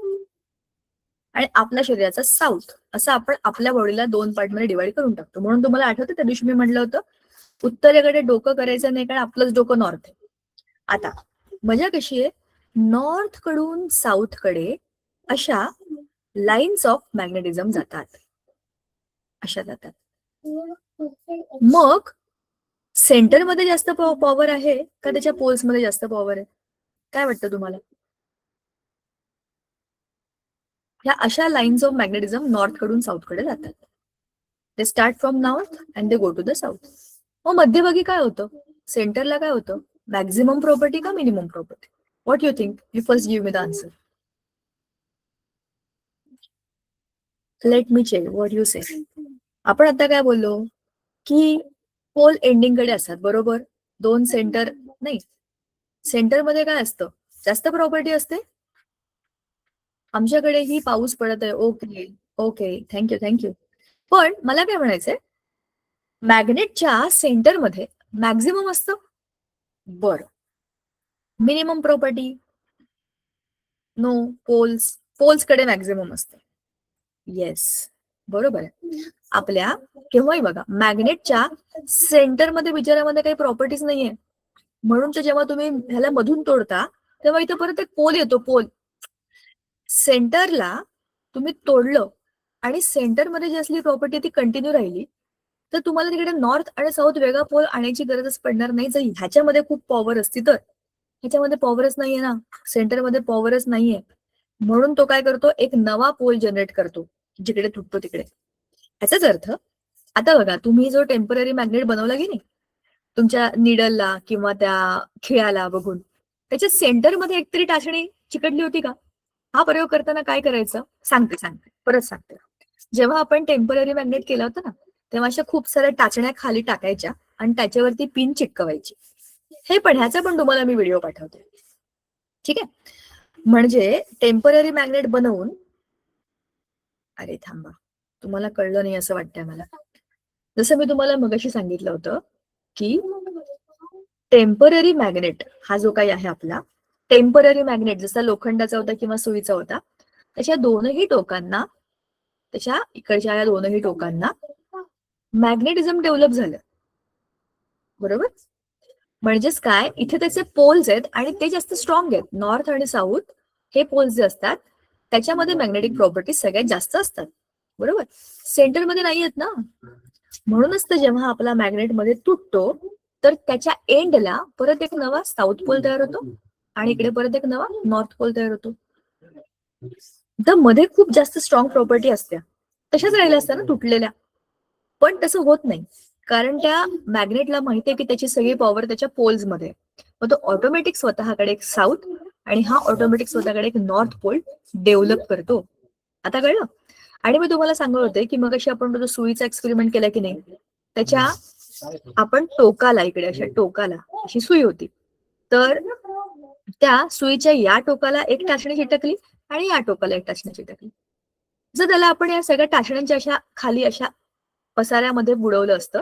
आणि आपल्या शरीराचा साऊथ असं आपण आपल्या बॉडीला 2 पार्टमध्ये डिवाइड करून टाकतो. म्हणून तुम्हाला आठवतं त्या दिवशी मी म्हटलं होतं उत्तरेकडे डोकं करायचं नाही, कारण आपलंच डोकं नॉर्थ आहे. आता मजा कशी आहे, नॉर्थ कडून साऊथ कडे अशा लाईन्स ऑफ मॅग्नेटिझम जातात, अशा जातात. मग सेंटरमध्ये जास्त पॉवर आहे का त्याच्या पोल्समध्ये जास्त पॉवर आहे? काय वाटतं तुम्हाला? ह्या अशा लाईन्स ऑफ मॅग्नेटिझम नॉर्थ कडून साऊथ कडे जातात. They start from north and they go to the south. मग मध्यभागी काय होतं? सेंटरला काय होतं? मॅक्झिमम प्रॉपर्टी का minimum property? What you think? You first give me the answer. Let me check what you say. आपण आता काय बोललो की पोल एंडिंग कडे असतात, बरोबर? 2 सेंटर नाही. सेंटरमध्ये काय असतं? जास्त प्रॉपर्टी असते. आमच्याकडे ही पाऊस पडत आहे. Okay okay, thank you. पण मला काय म्हणायचंय, मॅग्नेटच्या सेंटरमध्ये मॅक्झिमम असतं. बरं. Minimum property? नो. पोल्सकडे मॅक्झिमम असतं. येस, बरोबर आहे. आपल्या केव्हाही बघा, मॅग्नेटच्या सेंटरमध्ये विचारामध्ये काही प्रॉपर्टीज नाहीये. म्हणून तर जेव्हा तुम्ही ह्याला मधून तोडता तेव्हा इथं परत एक पोल येतो. पोल सेंटरला तुम्ही तोडलं आणि सेंटरमध्ये जी असली प्रॉपर्टी ती कंटिन्यू राहिली तर तुम्हाला तिकडे नॉर्थ आणि साऊथ वेगळा पोल आणायची गरजच पडणार नाही. जर ह्याच्यामध्ये खूप पॉवर असती तर. ह्याच्यामध्ये पॉवरच नाहीये ना, सेंटरमध्ये पॉवरच नाहीये. म्हणून तो काय करतो, एक नवा पोल जनरेट करतो जिकडे तुटतो तिकडे. ह्याचाच अर्थ आता बघा, तुम्ही जो टेम्पररी मॅग्नेट बनवला की नाही तुमच्या निडलला किंवा त्या खिळ्याला बघून, त्याच्या सेंटरमध्ये एकतरी टाचणी चिकटली होती का? हा प्रयोग करताना काय करायचं परत सांगते. जेव्हा आपण टेम्पररी मॅग्नेट केलं होतं ना, तेव्हा अशा खूप साऱ्या टाचण्या खाली टाकायच्या आणि त्याच्यावरती पिन चिटकवायची. हे पण ह्याचा पण तुम्हाला मी व्हिडिओ पाठवते, ठीक आहे? म्हणजे टेम्पररी मॅग्नेट बनवून, अरे थांबा, तुम्हाला कळलं नाही असं वाटतंय मला. जसं मी तुम्हाला मगाशी सांगितलं होतं की टेम्पररी मॅग्नेट हा जो काही आहे आपला टेम्पररी मॅग्नेट, जसा लोखंडाचा होता किंवा सुईचा होता, त्याच्या दोनही टोकांना, त्याच्या इकडच्या या दोनही टोकांना मॅग्नेटिझम डेव्हलप झालं, बरोबर? म्हणजेच काय, इथे त्याचे पोल्स आहेत आणि ते जास्त स्ट्रॉंग आहेत. नॉर्थ आणि साऊथ हे पोल्स जे असतात त्याच्यामध्ये मॅग्नेटिक प्रॉपर्टीज सगळ्यात जास्त असतात, बरोबर? सेंटरमध्ये नाही आहेत ना. म्हणूनच तर जेव्हा आपला मॅग्नेटमध्ये तुटतो तर त्याच्या एंडला परत एक नवा साऊथ पोल तयार होतो आणि इकडे परत एक नवा नॉर्थ पोल तयार होतो. तर मध्ये खूप जास्त स्ट्रॉंग प्रॉपर्टी असत्या, तशाच राहिल्या असत्या ना तुटलेल्या. पण तसं होत नाही, कारण त्या मॅग्नेटला माहितीये की त्याची सगळी पॉवर त्याच्या पोल्स मध्ये. मग तो ऑटोमॅटिक स्वतःकडे एक साऊथ आणि हा ऑटोमॅटिक स्वतःकडे एक नॉर्थ पोल डेव्हलप करतो. आता कळलं? आणि मी तुम्हाला सांगत होते की मग अशी आपण जो सुईचा एक्सपेरिमेंट केला की नाही, त्याच्या आपण टोकाला, इकडे अशा टोकाला अशी सुई होती, तर त्या सुईच्या या टोकाला एक टाचणी चिटकली आणि या टोकाला एक टाचणी चिटकली. जर त्याला आपण या सगळ्या टाचण्यांच्या अशा खाली अशा पसाऱ्यामध्ये बुडवलं असतं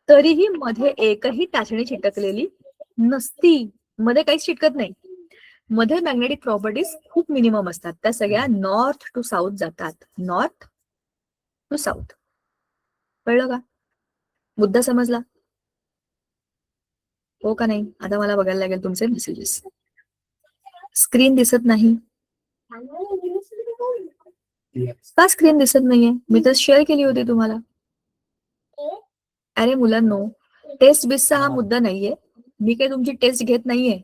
तरीही मध्ये एकही टाचणी चिटकलेली नसती. मध्ये काहीच चिटकत नाही. मध्ये मॅग्नेटिक प्रॉपर्टीज खूप मिनिमम असतात, त्या सगळ्या नॉर्थ टू साऊथ जातात. नॉर्थ टू साऊथ, कळलं का? मुद्दा समजला हो का नाही? आता मला बघायला लागेल तुमचे मेसेजेस. स्क्रीन दिसत नाही का? स्क्रीन दिसत नाहीये? मी तर शेअर केली होती तुम्हाला. अरे मुलांनो, टेस्ट बेसचा हा मुद्दा नाहीये. मी काही तुमची टेस्ट घेत नाहीये.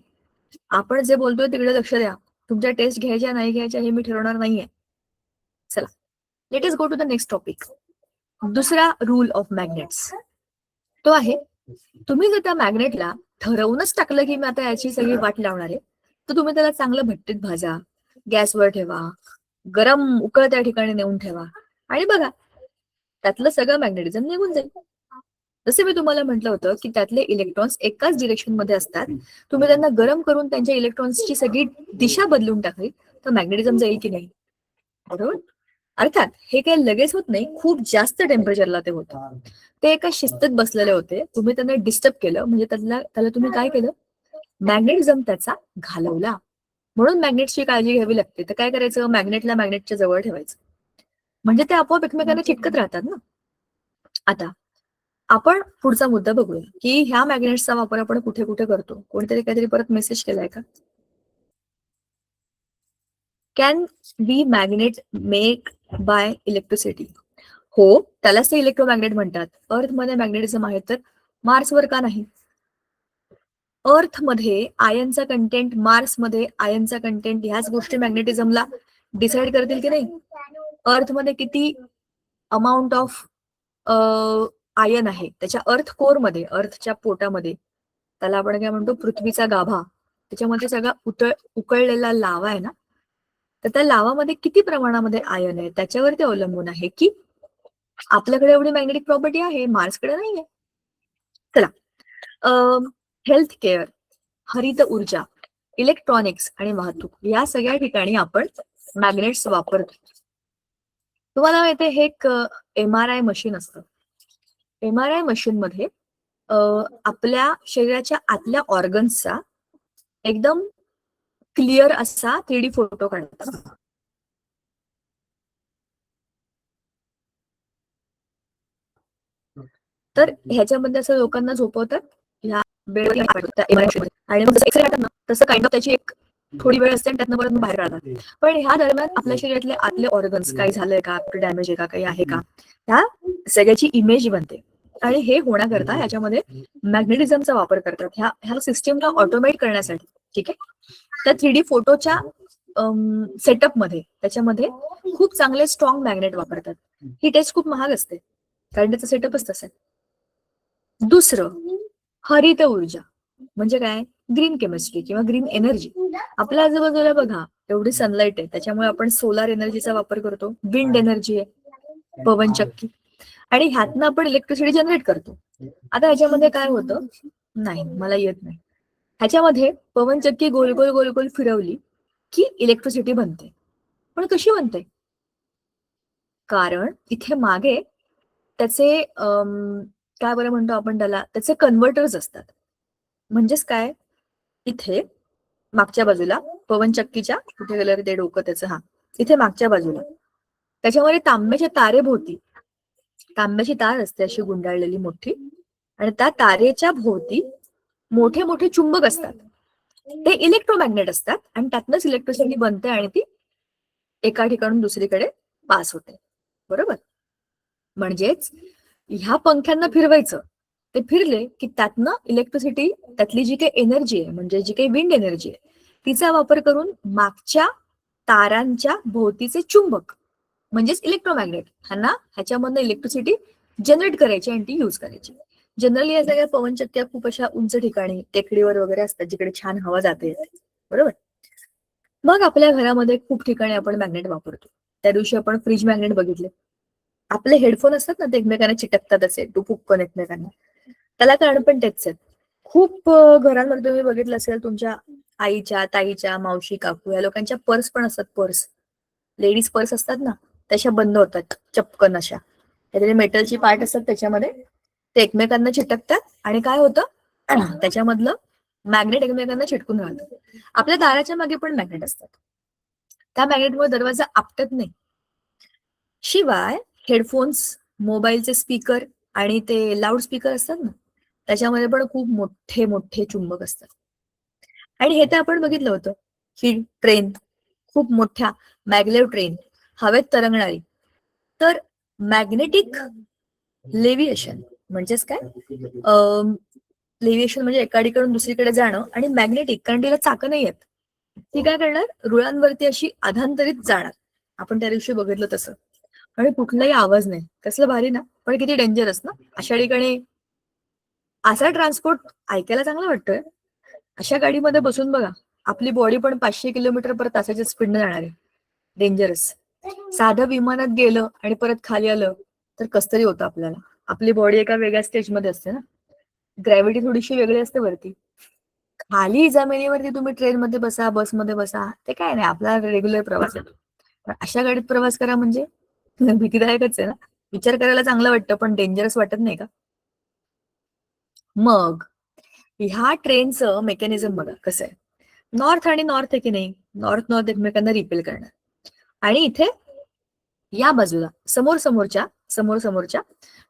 आपण जे बोलतोय तिकडे लक्ष द्या. तुमच्या टेस्ट घ्यायच्या नाही घ्यायच्या हे मी ठरवणार नाहीये. चला, let us go to the next topic. दुसरा रूल ऑफ मॅग्नेट्स तो आहे, तुम्ही जर त्या मॅग्नेटला ठरवूनच टाकलं की मी आता याची सगळी वाट लावणार आहे, तर तुम्ही त्याला चांगलं भट्टीत भाजा, गॅसवर ठेवा, गरम उकळत्या ठिकाणी नेऊन ठेवा आणि बघा त्यातलं सगळं मॅग्नेटिझम निघून जाईल. जसे मी तुम्हाला म्हटलं होतं की त्यातले इलेक्ट्रॉन्स एकाच डिरेक्शन मध्ये असतात. तुम्ही त्यांना गरम करून त्यांच्या इलेक्ट्रॉन्सची सगळी दिशा बदलून टाकली तर मॅग्नेटिझम जाईल की नाही? बरोबर. अर्थात हे काही लगेच होत नाही, खूप जास्त टेम्परेचरला ते होतं. ते एका शिस्तीत बसलेले होते, तुम्ही त्यांना डिस्टर्ब केलं म्हणजे त्याला तुम्ही काय केलं? मॅग्नेटिझम त्याचा घालवला. म्हणून मॅग्नेटची काळजी घ्यावी लागते. तर काय करायचं? मॅग्नेटला मॅग्नेटच्या जवळ ठेवायचं, म्हणजे ते आपोआप एकमेकांना चिटकत राहतात ना. आता आपण पुढचा मुद्दा बघूया की ह्या मॅग्नेट्सचा वापर आपण कुठे कुठे करतो. कोणीतरी काहीतरी परत मेसेज केलाय का? Can we magnet make by electricity? हो, त्यालाच ते इलेक्ट्रोमॅग्नेट म्हणतात. अर्थमध्ये मॅग्नेटिझम आहे तर मार्सवर का नाही? अर्थमध्ये आयनचा कंटेंट, मार्समध्ये आयनचा कंटेंट, ह्याच गोष्टी मॅग्नेटिझमला डिसाईड करतील की नाही? अर्थमध्ये किती अमाऊंट ऑफ आयन आहे त्याच्या अर्थ कोरमध्ये, अर्थच्या पोटामध्ये, त्याला आपण काय म्हणतो? पृथ्वीचा गाभा. त्याच्यामध्ये सगळा उकळलेला लावा आहे ना, तर त्या लावामध्ये किती प्रमाणामध्ये आयन आहे त्याच्यावरती अवलंबून आहे की आपल्याकडे एवढी मॅग्नेटिक प्रॉपर्टी आहे, मार्सकडे नाहीये. चला, हेल्थ केअर, हरित ऊर्जा, इलेक्ट्रॉनिक्स आणि वाहतूक या सगळ्या ठिकाणी आपण मॅग्नेट्स वापरतो. तुम्हाला माहिती आहे, हे एक MRI मशीन असतं. MRI मशीन मध्ये आपल्या शरीराच्या आतल्या ऑर्गन्सचा एकदम क्लिअर असा 3D फोटो काढतात. तर ह्याच्यामध्ये असं लोकांना झोपवतात ह्या बेडवर आणि मग एक्सरे काढतात ना, तसं काइंड ऑफ त्याची एक थोडी वेळ असते आणि त्यातनं परत बाहेर काढतात. पण ह्या दरम्यान आपल्या शरीरातले आतले ऑर्गन्स काही झालंय का, डॅमेज आहे का, काही आहे का, ह्या सगळ्याची इमेज बनते. आणि हे होण्याकरता ह्याच्यामध्ये मॅग्नेटिझमचा वापर करतात ह्या सिस्टीमला ऑटोमेट करण्यासाठी. ठीक आहे. त्या 3D फोटोच्या सेटअप मध्ये त्याच्यामध्ये खूप चांगले स्ट्रॉंग मॅग्नेट वापरतात. ही टेस्ट खूप महाग असते कारण त्याचं सेटअपच तसं आहे. दुसरं, हरित ऊर्जा म्हणजे काय? ग्रीन केमिस्ट्री किंवा ग्रीन एनर्जी. आपल्या आजूबाजूला बघा एवढी सनलाईट आहे, त्याच्यामुळे आपण सोलार एनर्जीचा वापर करतो. विंड एनर्जी आहे, पवनचक्की, आणि ह्यातनं आपण इलेक्ट्रिसिटी जनरेट करतो. आता ह्याच्यामध्ये काय होतं? नाही, मला येत नाही. ह्याच्यामध्ये पवनचक्की गोल गोल गोल गोल फिरवली की इलेक्ट्रिसिटी बनते. पण कशी बनते? कारण इथे मागे त्याचे काय बरं म्हणतो आपण त्याला, त्याचे कन्व्हर्टर्स असतात. म्हणजेच काय? इथे मागच्या बाजूला पवनचक्कीच्या, कुठे गेलं ते डोकं त्याचं, हा इथे मागच्या बाजूला त्याच्यामध्ये तांब्याच्या तारेभोवती, तांब्याची तार असते अशी गुंडाळलेली मोठी, आणि त्या तारेच्या भोवती मोठे मोठे चुंबक असतात. ते इलेक्ट्रोमॅग्नेट असतात आणि त्यातनंच इलेक्ट्रिसिटी बनते आणि ती एका ठिकाणून दुसरीकडे पास होते. बरोबर. म्हणजेच ह्या पंख्यांना फिरवायचं, ते फिरले की त्यातनं इलेक्ट्रिसिटी, त्यातली जी काही एनर्जी आहे म्हणजे जी काही विंड एनर्जी आहे तिचा वापर करून मागच्या तारांच्या भोवतीचे चुंबक म्हणजेच इलेक्ट्रोमॅग्नेट ह्याच्यामधनं इलेक्ट्रिसिटी जनरेट करायची आणि ती युज करायची. जनरली या सगळ्या पवनचक्क्या खूप अशा उंच ठिकाणी, टेकडीवर वगैरे असतात जिकडे छान हवा जाते. बरोबर. मग आपल्या घरामध्ये खूप ठिकाणी आपण मॅग्नेट वापरतो. त्या दिवशी आपण फ्रीज मॅग्नेट बघितले. आपले हेडफोन असतात ना, ते एकमेकांना चिटकतात असे टुपुक्कन एकमेकांना, त्याला कारण पण तेच आहेत. खूप घरांमध्ये तुम्ही बघितलं असेल, तुमच्या आईच्या, ताईच्या, मावशी, काकू या लोकांच्या पर्स पण असतात. पर्स, लेडीज पर्स असतात ना, तशा बंद होतात चपकन अशा, काहीतरी मेटलची पार्ट असतात त्याच्यामध्ये, ते एकमेकांना चिटकतात आणि काय होतं त्याच्यामधलं मॅग्नेट एकमेकांना चिटकून राहतं. आपल्या दाराच्या मागे पण मॅग्नेट असतात. त्या मॅग्नेटमुळे दरवाजा आपटत नाही. शिवाय हेडफोन्स, मोबाईलचे स्पीकर आणि ते लाऊड स्पीकर असतात ना, त्याच्यामध्ये पण खूप मोठे मोठे चुंबक असतात. आणि हे तर आपण बघितलं होतं, ही ट्रेन खूप मोठ्या मॅग्लेव ट्रेन हवेत तरंगणारी. तर मॅग्नेटिक लेव्हिएशन म्हणजेच काय, लेव्हिएशन म्हणजे एकाकडून दुसरीकडे जाणं, आणि मॅग्नेटिक कारण तिला चाकं नाही आहेत, ती काय करणार, रुळांवरती अशी आधांतरित जाणार. आपण त्या दिवशी बघितलं तसं. आणि कुठलाही आवाज नाही, कसलं भारी ना, पण किती डेंजरस ना. अशा ठिकाणी असा ट्रान्सपोर्ट ऐकायला चांगला वाटतोय. अशा गाडीमध्ये बसून बघा, आपली बॉडी पण 500 किलोमीटर पर तासाच्या स्पीडने जाणार आहे. डेंजरस. साधं विमानात गेलं आणि परत खाली आलं तर कस तरी होतं आपल्याला. आपली बॉडी एका वेगळ्या स्टेजमध्ये असते ना, ग्रॅव्हिटी थोडीशी वेगळी असते वरती. खाली जमिनीवरती तुम्ही ट्रेनमध्ये बसा, बसमध्ये बसा, ते काय नाही, आपला रेग्युलर प्रवास आहे. पण अशा गाडीत प्रवास करा म्हणजे भीतीदायकच आहे ना. विचार करायला चांगलं वाटतं, पण डेंजरस वाटत नाही का? मग ह्या ट्रेनचं मेकॅनिझम बघा कसं आहे. नॉर्थ आणि नॉर्थ आहे की नाही, नॉर्थ नॉर्थ एकमेकांना रिपेल करणार. आणि इथे या बाजूला समोर समोरच्या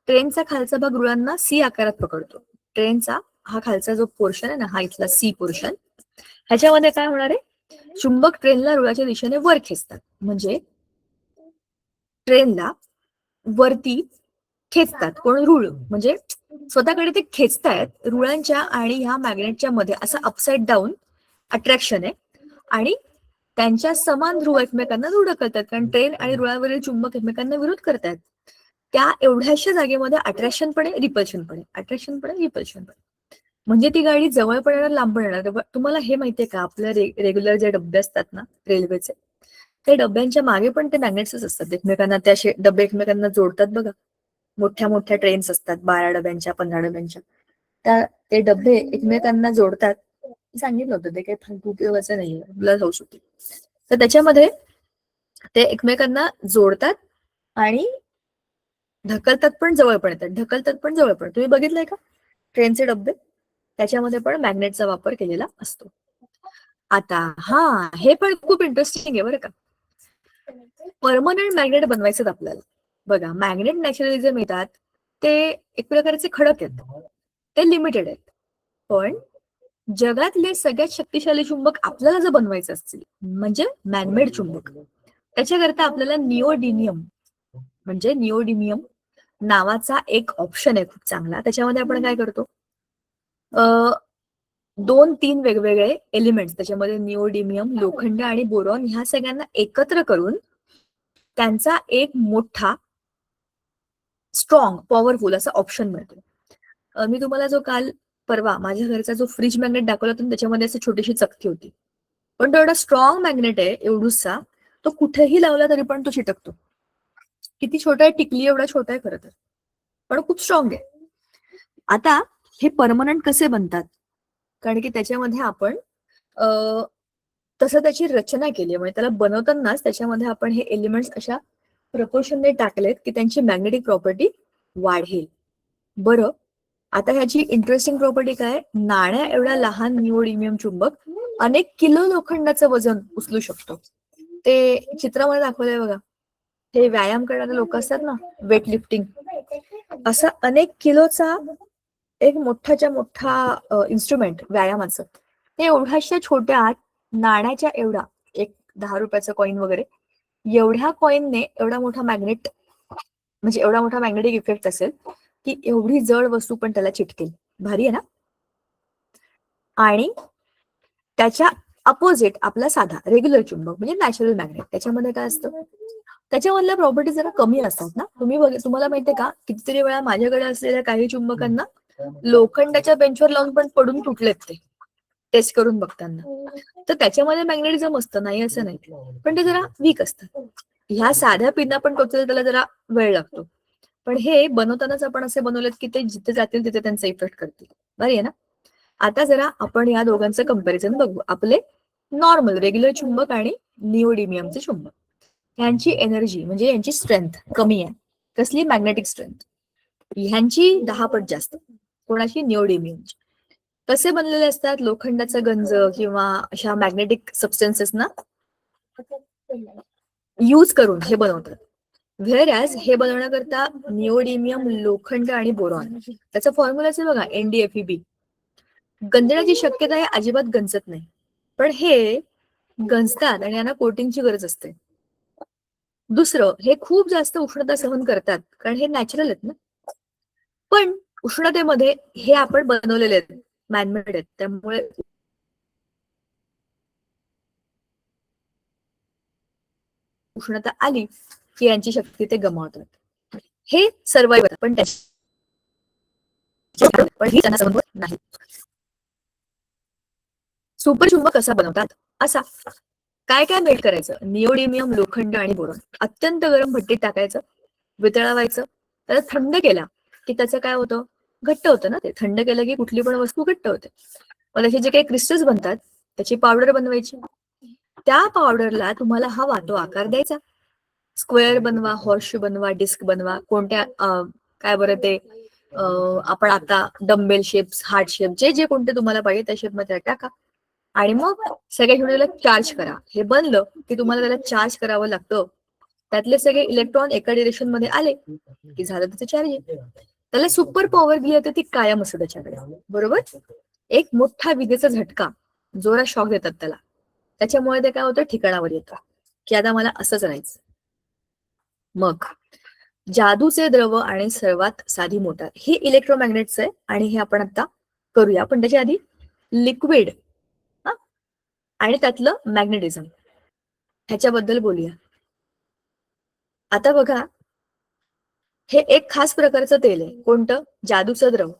ट्रेनचा खालचा भाग रुळांना सी आकारात पकडतो. ट्रेनचा हा खालचा जो पोर्शन आहे ना, हा इथला सी पोर्शन, ह्याच्यामध्ये काय होणार आहे, चुंबक ट्रेनला रुळाच्या दिशेने वर खेचतात. म्हणजे ट्रेनला वरती खेचतात. कोण, रुळ, म्हणजे स्वतःकडे ते खेचतायत. रुळांच्या आणि ह्या मॅग्नेटच्या मध्ये असं अपसाइड डाऊन अट्रॅक्शन आहे. आणि त्यांच्या समान ध्रुव एकमेकांना रूढ करतात, कारण ट्रेन आणि रुळावरील चुंबक एकमेकांना विरोध करतात. त्या एवढ्याशा जागेमध्ये अट्रॅक्शन पण आहे, रिपल्शन पण आहे, अट्रॅक्शन पण आहे, रिपल्शन पण आहे. म्हणजे ती गाडी जवळ पण येणार, लांब पण येणार. तुम्हाला हे माहितीये का, आपल्या रेग्युलर जे डबे असतात ना रेल्वेचे, त्या डब्यांच्या मागे पण ते मॅग्नेट्सच असतात. एकमेकांना त्या डबे एकमेकांना जोडतात बघा. मोठ्या मोठ्या ट्रेन्स असतात, 12 डब्यांच्या, 15 डब्यांच्या, त्या ते डबे एकमेकांना जोडतात. सांगितलं होतं, ते काही फालतू उपयोगाचं नाहीये, तुला जाऊ शकते. तर त्याच्यामध्ये ते एकमेकांना जोडतात आणि ढकलतात पण, जवळ पण येतात, ढकलतात पण, जवळ पण. तुम्ही बघितलंय का ट्रेनचे डबे, त्याच्यामध्ये पण मॅग्नेटचा वापर केलेला असतो. आता हे पण खूप इंटरेस्टिंग आहे बरं का. परमनंट मॅग्नेट बनवायचं आपल्याला. बघा, मॅग्नेट नॅचरली जे मिळतात ते एक प्रकारचे खडक आहेत, ते लिमिटेड आहेत. पण जगातले सगळ्यात शक्तिशाली चुंबक आपल्याला जर बनवायचं असतील, म्हणजे मॅनमेड चुंबक, त्याच्याकरता आपल्याला निओडिमियम नावाचा एक ऑप्शन आहे खूप चांगला. त्याच्यामध्ये आपण काय करतो, 2-3 वेगवेगळे एलिमेंट्स, त्याच्यामध्ये निओडिमियम, लोखंड आणि बोरॉन, ह्या सगळ्यांना एकत्र करून त्यांचा एक मोठा स्ट्रॉंग पॉवरफुल असा ऑप्शन मिळतो. मी तुम्हाला जो काल परवा माझ्या घरचा जो फ्रीज मॅग्नेट दाखवला होता, त्याच्यामध्ये अशी छोटीशी चकती होती. पण तो एवढा स्ट्रॉंग मॅग्नेट आहे, एवढूसा, तो कुठेही लावला तरी पण तो चिटकतो. किती छोटा आहे, टिकली एवढा छोटा आहे खरं तर, पण खूप स्ट्रॉंग आहे. आता हे परमनंट कसे बनतात, कारण की त्याच्यामध्ये आपण तसं त्याची रचना केली, म्हणजे त्याला बनवतानाच त्याच्यामध्ये आपण हे एलिमेंट्स अशा प्रपोर्शनने टाकलेत की त्यांची मॅग्नेटिक प्रॉपर्टी वाढेल. बरं, आता ह्याची इंटरेस्टिंग प्रॉपर्टी काय, नाण्या एवढा लहान निओडिमियम चुंबक अनेक किलो लोखंडाचं वजन उचलू शकतो. ते चित्रामध्ये दाखवलंय बघा, हे व्यायाम करणारे लोक असतात ना, वेट लिफ्टिंग, असा अनेक किलोचा एक मोठाच्या मोठा इन्स्ट्रुमेंट व्यायामाचं, ते एवढ्याशा छोट्या नाण्याच्या एवढा, एक 10 रुपयाचा कॉईन वगैरे एवढ्या कॉईनने एवढा मोठा मॅग्नेट, म्हणजे एवढा मोठा मॅग्नेटिक इफेक्ट असेल की एवढी जड वस्तू पण त्याला चिटकेल. भारी आहे ना. आणि त्याच्या अपोजिट आपला साधा रेग्युलर चुंबक म्हणजे नॅचरल मॅग्नेट, त्याच्यामध्ये काय असतं, त्याच्यामधल्या प्रॉपर्टी जरा कमी असतात ना. तुम्हाला माहितीये का, कितीतरी वेळा माझ्याकडे असलेल्या काही चुंबकांना लोखंडाच्या बेंचवर लावून पण पडून तुटलेत ते, टेस्ट करून बघताना. तर त्याच्यामध्ये मॅग्नेटिझम असतं, नाही असं नाही, पण ते जरा वीक असतात. ह्या साध्या पिना पण टोचलेल्या त्याला जरा वेळ लागतो. पण हे बनवतानाच आपण असे बनवलेत की ते जिथे जातील तिथे त्यांचा इफेक्ट करतील. बरं आहे ना. आता जरा आपण या दोघांचं कंपॅरिझन बघू. आपले नॉर्मल रेग्युलर चुंबक आणि निओडिमियमचे चुंबक, यांची एनर्जी म्हणजे यांची स्ट्रेंथ कमी आहे. कसली, मॅग्नेटिक स्ट्रेंथ, ह्यांची 10 पट जास्त. कोणाची, निओडिमियमची. कसे बनलेले असतात, लोखंडाचा गंज किंवा अशा मॅग्नेटिक सबस्टन्सेस ना यूज करून हे बनवतात. व्हेअरॅज हे बनवण्याकरता निओडिमियम, लोखंड आणि बोरॉन, त्याचा फॉर्म्युलाच आहे बघा NdFeB. गंजण्याची शक्यता आहे, अजिबात गंजत नाही, पण हे गंजतात आणि यांना कोटिंगची गरज असते. दुसरं, हे खूप जास्त उष्णता सहन करतात कारण हे नॅचरल आहेत ना, पण उष्णतेमध्ये हे आपण बनवलेले आहेत, मॅनमेड आहेत, त्यामुळे उष्णता आली की यांची शक्ती ते गमावतात. हे सर्वायवर, पण पण ही त्यांना सहन होत नाही. सुपर चुंबक कसा बनवतात? असा, काय काय मेल्ट करायचं? निओडिमियम, लोखंड आणि बोरॉन अत्यंत गरम भट्टीत टाकायचं, वितळवायचं, त्याला थंड केला की त्याचं काय होतं? घट्ट होतं ना ते. थंड केलं की कुठली पण वस्तू घट्ट होते. मग त्याचे जे काही क्रिस्टल्स बनतात त्याची पावडर बनवायची. त्या पावडरला तुम्हाला हवा तो आकार द्यायचा. स्क्वेअर बनवा, हॉर्सशू बनवा, डिस्क बनवा, कोणत्या काय बरं ते आपण आता डम्बेल शेप्स, हार्ट शेप, जे जे कोणते तुम्हाला पाहिजे त्या शेप मध्ये टाका आणि मग सगळ्या शेवटीला चार्ज करा. हे बनलं की तुम्हाला त्याला चार्ज करावं लागतं. त्यातले सगळे इलेक्ट्रॉन एका डिरेक्शन मध्ये आले की झालं त्याचं चार्जिंग. त्याला सुपर पॉवर दिली होती, ती कायम असते त्याच्याकडे, बरोबर. एक मोठा विजेचा झटका, जोरात शॉक देतात त्याला, त्याच्यामुळे ते काय होतं, ठिकाणावर येतं की आता मला असंच राहायचं. मग जादूचे द्रव आणि सर्वात साधी मोटार, हे इलेक्ट्रोमॅग्नेटचं आहे आणि हे आपण आता करूया. पण त्याच्या आधी लिक्विड आणि त्यातलं मॅग्नेटिझम ह्याच्याबद्दल बोलूया. आता बघा, हे एक खास प्रकारचं तेल आहे. कोणतं? जादूचं द्रव.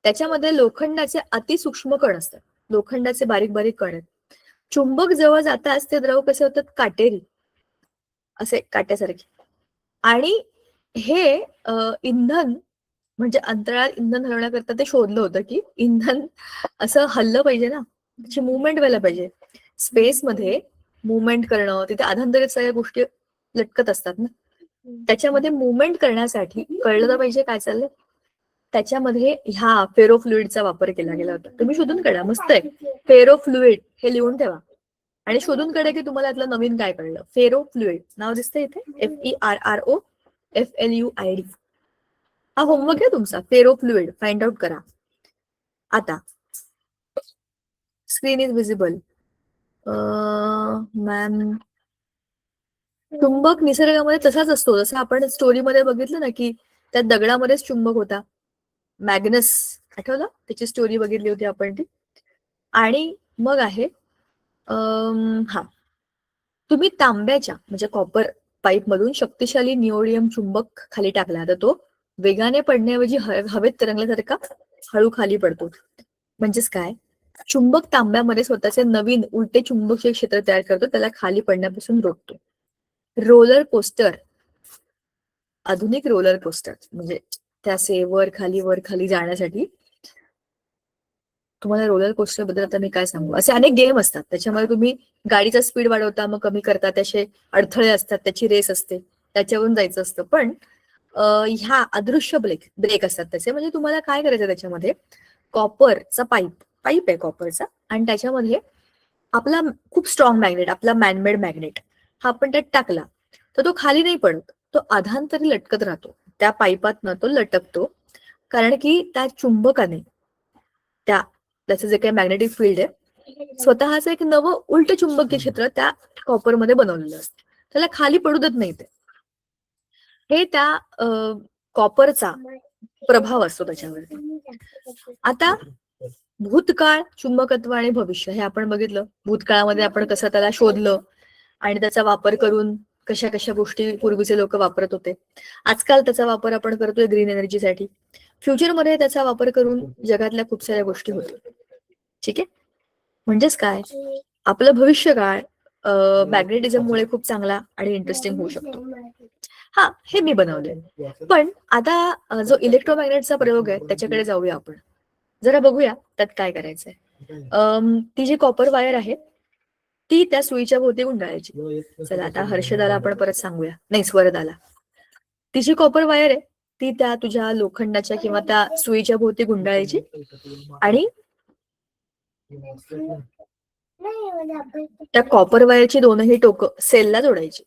त्याच्यामध्ये लोखंडाचे अतिसूक्ष्म कण असतात, लोखंडाचे बारीक बारीक कण आहेत. चुंबक जवळ जाताच ते द्रव कसे होतात? काटेरी, असे काट्यासारखे. आणि हे इंधन, म्हणजे अंतराळात इंधन हलवण्याकरता ते शोधलं होतं की इंधन असं हल्लं पाहिजे ना, त्याची मुवमेंट व्हायला पाहिजे. स्पेसमध्ये मुवमेंट करणं, तिथे आधांतरित सगळ्या गोष्टी लटकत असतात ना, त्याच्यामध्ये मुवमेंट करण्यासाठी कळलं तर पाहिजे काय चाललंय. त्याच्यामध्ये ह्या फेरोफ्लुइडचा वापर केला गेला होता. तुम्ही शोधून काढा, मस्त आहे फेरोफ्लुइड, हे लिहून ठेवा आणि शोधून काढा की तुम्हाला यातलं नवीन काय कळलं. फेरोफ्लुइड नाव दिसतंय इथे, FERROFLUID. हा होमवर्क आहे तुमचा, फेरोफ्लुइड फाइंड आउट करा. आता स्क्रीन इज विजिबल. मॅम, चुंबक निसर्गामध्ये तसाच असतो, जसं आपण स्टोरीमध्ये बघितलं ना की त्या दगडामध्येच चुंबक होता, मॅग्नस, आठवलं? त्याची स्टोरी बघितली होती आपण ती. आणि मग आहे हा, तुम्ही तांब्याच्या म्हणजे कॉपर पाईप मधून शक्तिशाली निओडियम चुंबक खाली टाकला तर तो वेगाने पडण्याऐवजी हवेत तरंगल्यासारखा हळू खाली पडतो. म्हणजेच काय? चुंबक तांब्यामध्ये स्वतःचे नवीन उलटे चुंबकीय क्षेत्र तयार करतो, त्याला खाली पडण्यापासून रोखतो. रोलर कोस्टर, आधुनिक रोलर कोस्टर म्हणजे त्या वर खाली जाण्यासाठी. तुम्हाला रोलर कोस्टर बद्दल आता मी काय सांगू, असे अनेक गेम असतात त्याच्यामध्ये तुम्ही गाडीचा स्पीड वाढवता, मग कमी करता, त्याचे अडथळे असतात, त्याची रेस असते, त्याच्यावरून जायचं असतं. पण ह्या अदृश्य ब्रेक असतात त्याचे. म्हणजे तुम्हाला काय करायचं, त्याच्यामध्ये कॉपरचा पाईप आहे कॉपरचा, आणि त्याच्यामध्ये आपला खूप स्ट्रॉंग मॅग्नेट, आपला मॅनमेड मॅग्नेट, हा आपण त्यात टाकला तर तो खाली नाही पडत, तो अधांतरी लटकत राहतो. त्या पाईपातनं तो लटकतो, कारण की त्या चुंबकाने त्याचं जे काही मॅग्नेटिक फील्ड आहे, स्वतःच एक नवं उलट चुंबकीय क्षेत्र त्या कॉपरमध्ये बनवलेलं असतं, त्याला खाली पडू देत नाही ते. हे त्या कॉपरचा प्रभाव असतो त्याच्यावर. आता भूतकाळ, चुंबकत्व आणि भविष्य, हे आपण बघितलं. भूतकाळामध्ये आपण कसं त्याला शोधलं आणि त्याचा वापर करून कशा कशा गोष्टी पूर्वीचे लोक वापरत होते. आजकाल त्याचा वापर आपण करतोय ग्रीन एनर्जीसाठी. फ्युचरमध्ये त्याचा वापर करून जगातल्या खूप साऱ्या गोष्टी होतील. ठीक आहे, म्हणजेच काय, आपलं भविष्यकाळ मॅग्नेटिझममुळे खूप चांगला आणि इंटरेस्टिंग होऊ शकतो. हा, हे मी बनवलंय. पण आता जो इलेक्ट्रोमॅग्नेटचा प्रयोग आहे त्याच्याकडे जाऊया आपण, जरा बघूया त्यात काय करायचंय. ती जी कॉपर वायर आहे ती त्या सुईच्या भोवती गुंडाळायची. चला आता हर्षदाला आपण परत सांगूया, नाही स्वरदाला. ती जी कॉपर वायर आहे ती त्या तुझ्या लोखंडाच्या किंवा त्या सुईच्या भोवती गुंडाळायची आणि त्या कॉपर वायरची दोनही टोकं सेलला जोडायची.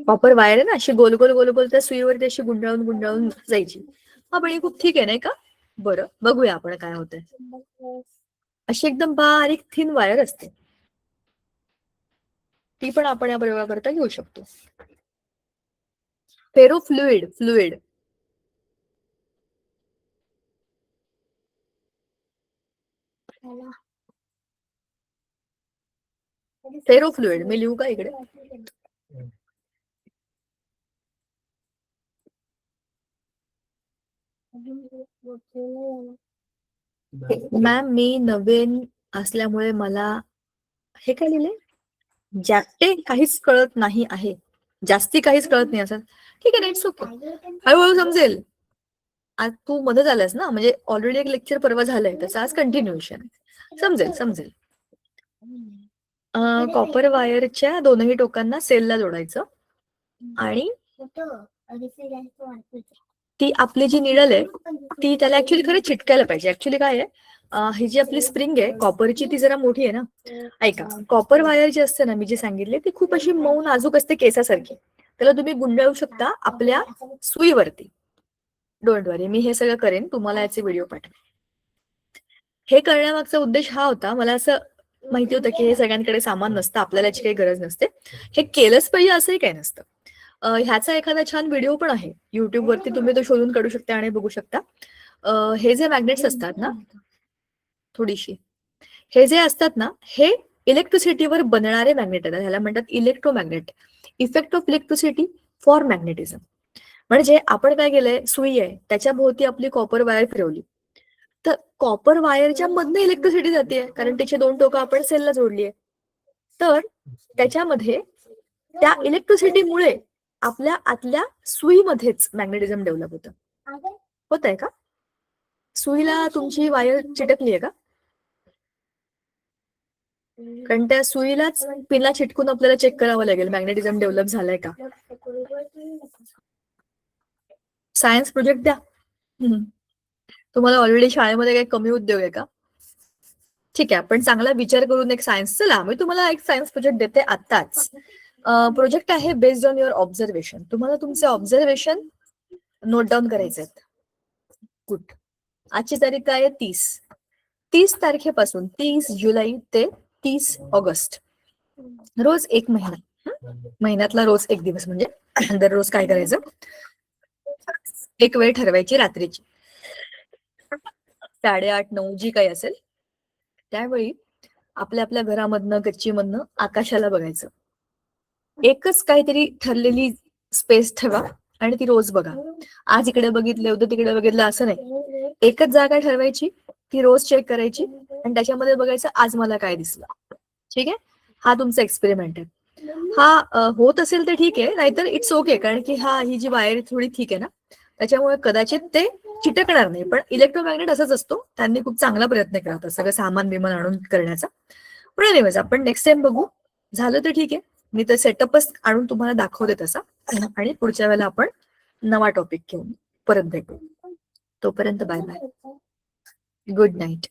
कॉपर वायर आहे ना, अशी गोल गोल गोल गोल त्या सुईवरती अशी गुंडाळून गुंडाळून जायची. हा पण ही खूप ठीक आहे नाही का? बरं, बघूया आपण काय होतंय. अशी एकदम बारीक थिन वायर असते, ती पण आपण या प्रयोगाकरता घेऊ शकतो. फेरोफ्लुइड फ्लुइड फेरोफ्लुइड मी लिहू का इकडे? मॅम मी नवीन असल्यामुळे मला हे काय लिहिले, जास्ती काहीच कळत नाही आहे, जास्ती काहीच कळत नाही असं. ठीक आहे, इट्स ओके, हळूहळू समजेल. आज तू मध्ये झालास ना, म्हणजे ऑलरेडी एक लेक्चर परवा झालंय, त्याचं आज कंटिन्युएशन. समजेल समजेल. कॉपर वायरच्या दोनही टोकांना सेलला जोडायचं आणि ती आपली जी निडल आहे ती त्याला ऍक्च्युली खरं चिटकायला पाहिजे. ऍक्च्युली काय आहे, ही जी आपली स्प्रिंग आहे कॉपरची ती जरा मोठी आहे ना. ऐका, कॉपर वायर जी असते ना, मी जी सांगितली ती खूप अशी मऊ नाजूक असते केसासारखी. त्याला तुम्ही गुंडाळू शकता आपल्या सुईवरती. डोंट वरी, मी हे सगळं करेन, तुम्हाला याचे व्हिडिओ पाठवेन. हे करण्यामागचा उद्देश हा होता, मला असं माहिती होतं की हे सगळ्यांकडे सामान नसतं, आपल्याला याची काही गरज नसते, हे केलंच पाहिजे असंही काही नसतं. ह्याचा एखादा छान व्हिडिओ पण आहे युट्यूब वरती, तुम्ही तो शोधून काढू शकता आणि बघू शकता. हे जे मॅग्नेट्स असतात ना, थोडीशी हे जे असतात ना, हे इलेक्ट्रिसिटीवर बनणारे मॅग्नेट आहेत. ह्याला म्हणतात electromagnet, effect of electricity for magnetism. म्हणजे आपण काय केलंय, सुई आहे त्याच्या भोवती आपली कॉपर वायर फिरवली, तर कॉपर वायरच्या मधनं इलेक्ट्रिसिटी जाते, कारण त्याचे दोन टोकं आपण सेलला जोडली आहे. तर त्याच्यामध्ये त्या इलेक्ट्रिसिटीमुळे आपल्या आतल्या सुईमध्येच मॅग्नेटिझम डेव्हलप होतं. होत आहे का? सुईला तुमची वायर चिटकली आहे का? कारण त्या सुईलाच पिनला चिटकून आपल्याला चेक करावं लागेल मॅग्नेटिझम डेव्हलप झालाय का. सायन्स प्रोजेक्ट द्या. तुम्हाला ऑलरेडी शाळेमध्ये काही कमी उद्योग आहे का? ठीक आहे, आपण चांगला विचार करून एक सायन्स, चला मी तुम्हाला एक सायन्स प्रोजेक्ट देते आताच. प्रोजेक्ट आहे बेस्ड ऑन युअर ऑब्झर्वेशन. तुम्हाला तुमचे ऑब्झर्वेशन नोट डाऊन करायचे आहेत. गुड. आजची तारीख काय आहे? 30 तारखेपासून 30 जुलै ते 30 ऑगस्ट रोज एक महिना, महिन्यातला रोज एक दिवस, म्हणजे दररोज काय करायचं, एक वेळ ठरवायची रात्रीची 8:30-9 जी काही असेल त्यावेळी आपल्या आपल्या घरामधनं गच्चीमधनं आकाशाला बघायचं. एकच काहीतरी ठरलेली स्पेस ठेवा आणि ती रोज बघा. आज इकडे बघितलं, उद्या तिकडे बघितलं असं नाही. एकच जागा ठरवायची, ती रोज चेक करायची आणि त्याच्यामध्ये बघायचं आज मला काय दिसलं. ठीक आहे, हा तुमचा एक्सपेरिमेंट आहे. हा होत असेल तर ठीक आहे, नाहीतर इट्स ओके, कारण की ही जी वायर थोडी ठीक आहे ना, त्याच्यामुळे कदाचित ते चिटकणार नाही. पण इलेक्ट्रोमॅग्नेट असंच असतो, त्यांनी खूप चांगला प्रयत्न केला होता सगळं सामान बिमान आणून करण्याचा. पण एनिवेज आपण नेक्स्ट टाइम बघू, झालं तर ठीक आहे. मी तर सेटअपच आणून तुम्हाला दाखवते तसा, आणि पुढच्या वेळेला आपण नवा टॉपिक घेऊन परत भेटू. तोपर्यंत बाय बाय, गुड नाईट.